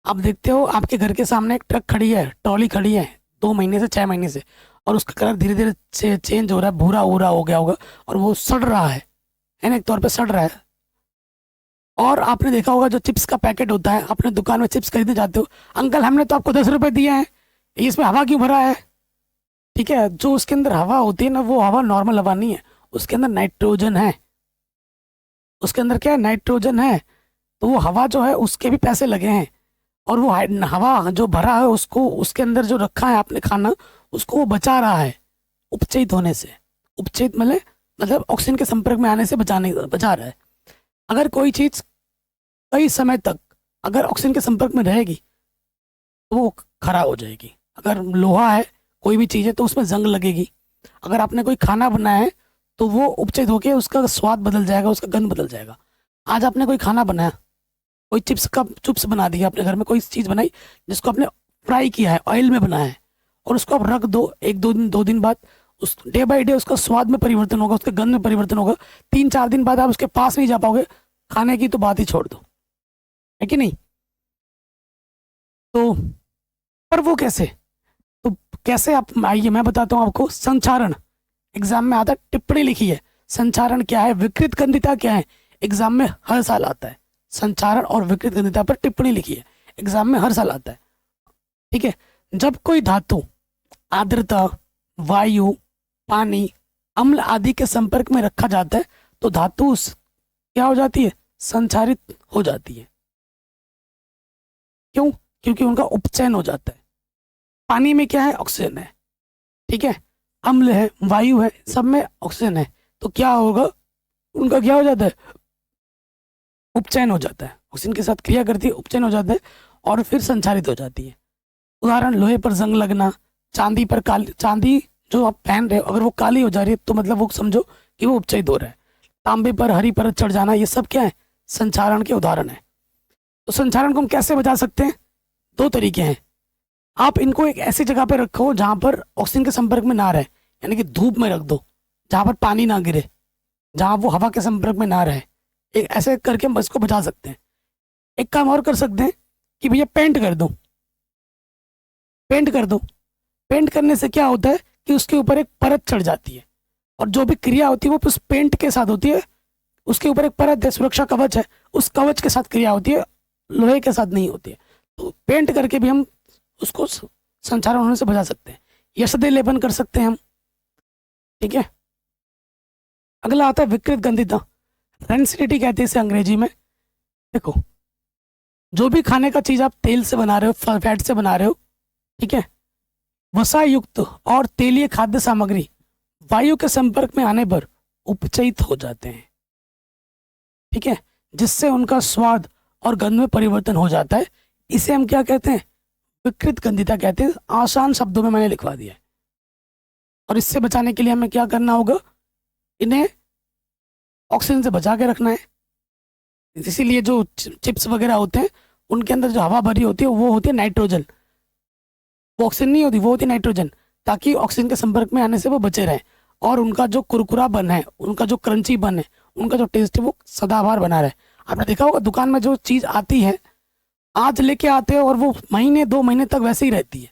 आप देखते हो आपके घर के सामने एक ट्रक खड़ी है, ट्रॉली खड़ी है 2 महीने से 6 महीने से, और उसका कलर धीरे धीरे चेंज हो रहा है, भूरा भूरा हो गया होगा, और वो सड़ रहा है ना, एक तौर पे सड़ रहा है। और आपने देखा होगा जो चिप्स का पैकेट होता है, अपने दुकान में चिप्स खरीदने जाते हो, अंकल हमने तो आपको 10 रुपए दिए हैं, इसमें हवा क्यों भरा है? ठीक है, जो उसके अंदर हवा होती है ना, वो हवा नॉर्मल हवा नहीं है, उसके अंदर नाइट्रोजन है, उसके अंदर क्या है, नाइट्रोजन है। तो वो हवा जो है उसके भी पैसे लगे हैं, और वो हवा जो भरा है उसको, उसके अंदर जो रखा है आपने खाना, उसको वो बचा रहा है उपचयित होने से। उपचयित मतलब ऑक्सीजन के संपर्क में आने से बचा रहा है। अगर कोई चीज कई समय तक अगर ऑक्सीजन के संपर्क में रहेगी तो वो खराब हो जाएगी। अगर लोहा है, कोई भी चीज़ है, तो उसमें जंग लगेगी। अगर आपने कोई खाना बनाया है तो वो उपचयित होके उसका स्वाद बदल जाएगा, उसका गंध बदल जाएगा। आज आपने कोई खाना बनाया, कोई चिप्स बना दिया अपने घर में, कोई चीज़ बनाई जिसको आपने फ्राई किया है, ऑयल में बनाया है, और उसको आप रख दो, एक दो दिन बाद उस डे बाय डे उसका स्वाद में परिवर्तन होगा, उसके गंध में परिवर्तन होगा। 3-4 दिन बाद आप उसके पास नहीं जा पाओगे, खाने की तो बात ही छोड़ दो, है कि नहीं? तो पर वो कैसे, तो कैसे आप, आइए मैं बताता हूँ आपको। संचारण एग्जाम में आता है, टिप्पणी लिखी है। संचारण क्या है, विकृत गंधिता क्या है, एग्जाम में हर साल आता है। संचारण और विकृत गंधिता पर टिप्पणी लिखी है, एग्जाम में हर साल आता है। ठीक है, जब कोई धातु आर्द्रता, वायु, पानी, अम्ल आदि के संपर्क में रखा जाता है तो धातु क्या हो जाती है, संचारित हो जाती है। क्यों? क्योंकि उनका उपचयन हो जाता है। पानी में क्या है, ऑक्सीजन है, ठीक है, अम्ल है, वायु है, सब में ऑक्सीजन है, तो क्या होगा, उनका क्या हो जाता है, उपचयन हो जाता है। ऑक्सीजन के साथ क्रिया करती है, उपचयन हो जाता है और फिर संचारित हो जाती है। उदाहरण, लोहे पर जंग लगना, चांदी पर काली, चांदी जो आप पहन रहे हो अगर वो काली हो जा रही है तो मतलब वो समझो कि वो उपचयित हो रहा है। तांबे पर हरी परत चढ़ जाना, ये सब क्या है, संचारण के उदाहरण है। तो संचारण को हम कैसे बचा सकते हैं? 2 तरीके हैं। आप इनको एक ऐसी जगह पर रखो जहां पर ऑक्सीजन के संपर्क में ना रहे, यानी कि धूप में रख दो, जहां पर पानी ना गिरे, जहां वो हवा के संपर्क में ना रहे। एक ऐसे करके हम इसको बचा सकते हैं। एक काम और कर सकते हैं कि भैया पेंट कर दो, पेंट कर दो। पेंट करने से क्या होता है कि उसके ऊपर एक परत चढ़ जाती है, और जो भी क्रिया होती है वो उस पेंट के साथ होती है। उसके ऊपर एक परत है, सुरक्षा कवच है, उस कवच के साथ क्रिया होती है, लोहे के साथ नहीं होती है। तो पेंट करके भी हम उसको संचारण होने से बचा सकते हैं। यशदे लेपन कर सकते हैं हम, ठीक है। अगला आता है विकृत गंधिता, रेंसिडिटी कहते हैं इसे अंग्रेजी में। देखो, जो भी खाने का चीज आप तेल से बना रहे हो, फैट से बना रहे हो, ठीक है, वसा युक्त और तेलीय खाद्य सामग्री वायु के संपर्क में आने पर उपचयित हो जाते हैं, ठीक है, जिससे उनका स्वाद और गंध में परिवर्तन हो जाता है। इसे हम क्या कहते हैं, विकृत गंधिता कहते हैं। आसान शब्दों में मैंने लिखवा दिया है। और इससे बचाने के लिए हमें क्या करना होगा, इन्हें ऑक्सीजन से बचा के रखना है। इसीलिए जो चिप्स वगैरह होते हैं उनके अंदर जो हवा भरी होती है वो होती है नाइट्रोजन, वो ऑक्सीजन नहीं होती, वो होती है नाइट्रोजन, ताकि ऑक्सीजन के संपर्क में आने से वो बचे रहे और उनका जो कुरकुरा बन है, उनका जो क्रंची बन है, उनका जो टेस्ट है वो सदाबहार बना रहे। आपने देखा होगा दुकान में जो चीज़ आती है, आज लेके आते हो और वो महीने 2 महीने तक वैसे ही रहती है,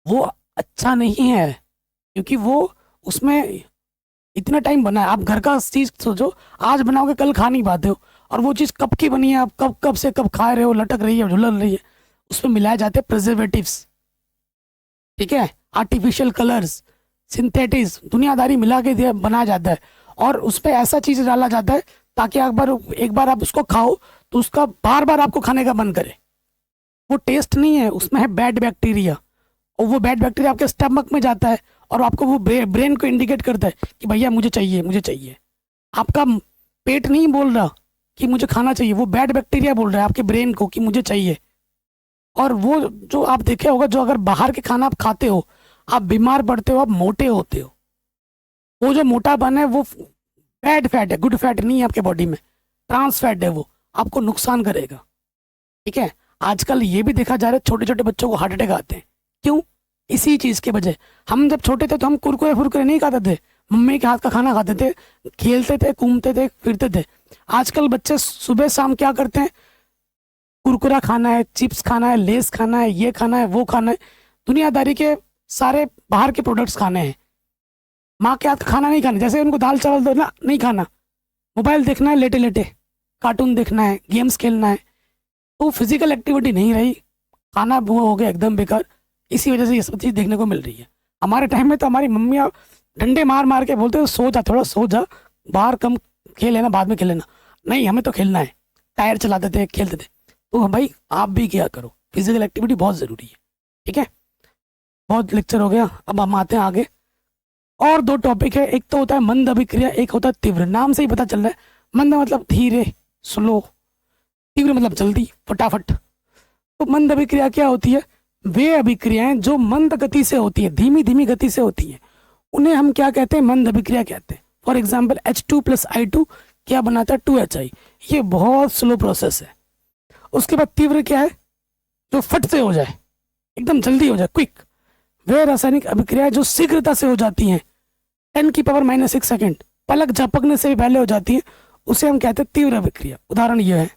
वो अच्छा नहीं है, क्योंकि वो उसमें इतना टाइम बना है। आप घर का चीज़ सोचो, आज बनाओगे कल खा नहीं पाते हो, और वो चीज़ कब की बनी है, आप कब कब से कब खा रहे हो, लटक रही है, झुलस रही है, उसमें मिलाए जाते हैं प्रिजर्वेटिव्स, ठीक है, आर्टिफिशियल कलर्स, सिंथेटिक्स, दुनियादारी मिला के बनाया जाता है, और उस पर ऐसा चीज़ डाला जाता है ताकि एक बार आप उसको खाओ तो उसका बार बार आपको खाने का मन करे। वो टेस्ट नहीं है, उसमें है बैड बैक्टीरिया, और वो बैड बैक्टीरिया आपके स्टमक में जाता है और आपको वो ब्रेन को इंडिकेट करता है कि भैया मुझे चाहिए, मुझे चाहिए। आपका पेट नहीं बोल रहा कि मुझे खाना चाहिए, वो बैड बैक्टीरिया बोल रहा है आपके ब्रेन को कि मुझे चाहिए। और वो जो आप देखे होगा, जो अगर बाहर के खाना आप खाते हो, आप बीमार पड़ते हो, आप मोटे होते हो। वो जो मोटापन है वो बैड फैट है, गुड फैट नहीं है आपके बॉडी में, ट्रांस फैट है, वो आपको नुकसान करेगा, ठीक है। आजकल ये भी देखा जा रहा है छोटे छोटे बच्चों को हार्ट अटैक आते हैं, क्यों? इसी चीज़ के वजह। हम जब छोटे थे तो हम कुरकुरे फुरकुरे नहीं खाते थे, मम्मी के हाथ का खाना खाते थे, खेलते थे, घूमते थे, फिरते थे। आजकल बच्चे सुबह शाम क्या करते हैं, कुरकुरा खाना है, चिप्स खाना है, लेस खाना है, ये खाना है, वो खाना है, दुनियादारी के सारे बाहर के प्रोडक्ट्स खाने हैं। माँ के हाथ का खाना नहीं खाना, जैसे उनको दाल चावल दो ना, नहीं खाना, मोबाइल देखना है लेटे लेटे, कार्टून देखना है, गेम्स खेलना है, तो फिजिकल एक्टिविटी नहीं रही, खाना वो हो गया एकदम बेकार। इसी वजह से ये सब चीज़ देखने को मिल रही है। हमारे टाइम में तो हमारी मम्मियाँ डंडे मार मार के बोलते सो जा, थोड़ा सो जा, बाहर कम खेल लेना, बाद में खेल लेना। नहीं, हमें तो खेलना है, टायर चलाते थे, खेलते थे। तो भाई आप भी क्या करो, फिजिकल एक्टिविटी बहुत ज़रूरी है, ठीक है। बहुत लेक्चर हो गया, अब हम आते हैं आगे। और 2 टॉपिक है, एक तो होता है मंद अभिक्रिया, एक होता है तीव्र। नाम से ही पता चल रहा है, मंद मतलब धीरे, स्लो, तीव्र मतलब जल्दी, फटाफट। तो मंद अभिक्रिया क्या होती है? वे अभिक्रियाएं जो मंद गति से होती है, धीमी धीमी गति से होती है, उन्हें हम क्या कहते हैं? मंद अभिक्रिया कहते हैं। फॉर एग्जाम्पल H2+I2 क्या बनाता है 2HI। ये बहुत स्लो प्रोसेस है। उसके बाद तीव्र क्या है, जो फट से हो जाए, एकदम जल्दी हो जाए, क्विक। वे रासायनिक अभिक्रिया जो शीघ्रता से हो जाती हैं, 10⁻⁻6 सेकेंड, पलक झपकने से भी पहले हो जाती है, उसे हम कहते हैं तीव्र अभिक्रिया। उदाहरण ये है,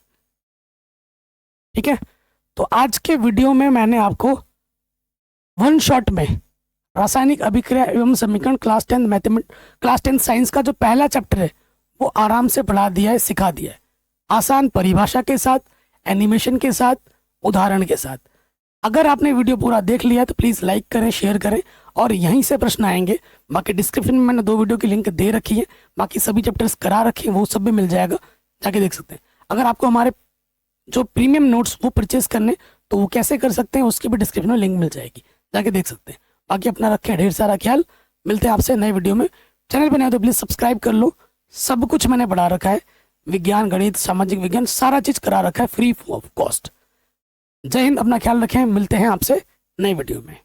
ठीक है। तो आज के वीडियो में मैंने आपको वन शॉट में रासायनिक अभिक्रिया एवं समीकरण क्लास 10 साइंस का जो पहला चैप्टर है वो आराम से पढ़ा दिया है, सिखा दिया है, आसान परिभाषा के साथ, एनिमेशन के साथ, उदाहरण के साथ। अगर आपने वीडियो पूरा देख लिया तो प्लीज़ लाइक करें, शेयर करें, और यहीं से प्रश्न आएंगे। बाकी डिस्क्रिप्शन में मैंने 2 वीडियो की लिंक दे रखी है, बाकी सभी चैप्टर्स करा रखे हैं, वो सब भी मिल जाएगा, जाके देख सकते हैं। अगर आपको हमारे जो प्रीमियम नोट्स वो परचेज करने, तो वो कैसे कर सकते हैं उसकी भी डिस्क्रिप्शन में लिंक मिल जाएगी, जाके देख सकते हैं। बाकी अपना रखें ढेर सारा ख्याल। मिलते हैं आपसे नए वीडियो में। चैनल पर नए हो तो प्लीज़ सब्सक्राइब कर लो। सब कुछ मैंने पढ़ा रखा है, विज्ञान, गणित, सामाजिक विज्ञान, सारा चीज़ करा रखा है फ्री ऑफ कॉस्ट। जय हिंद, अपना ख्याल रखें। मिलते हैं आपसे नए वीडियो में।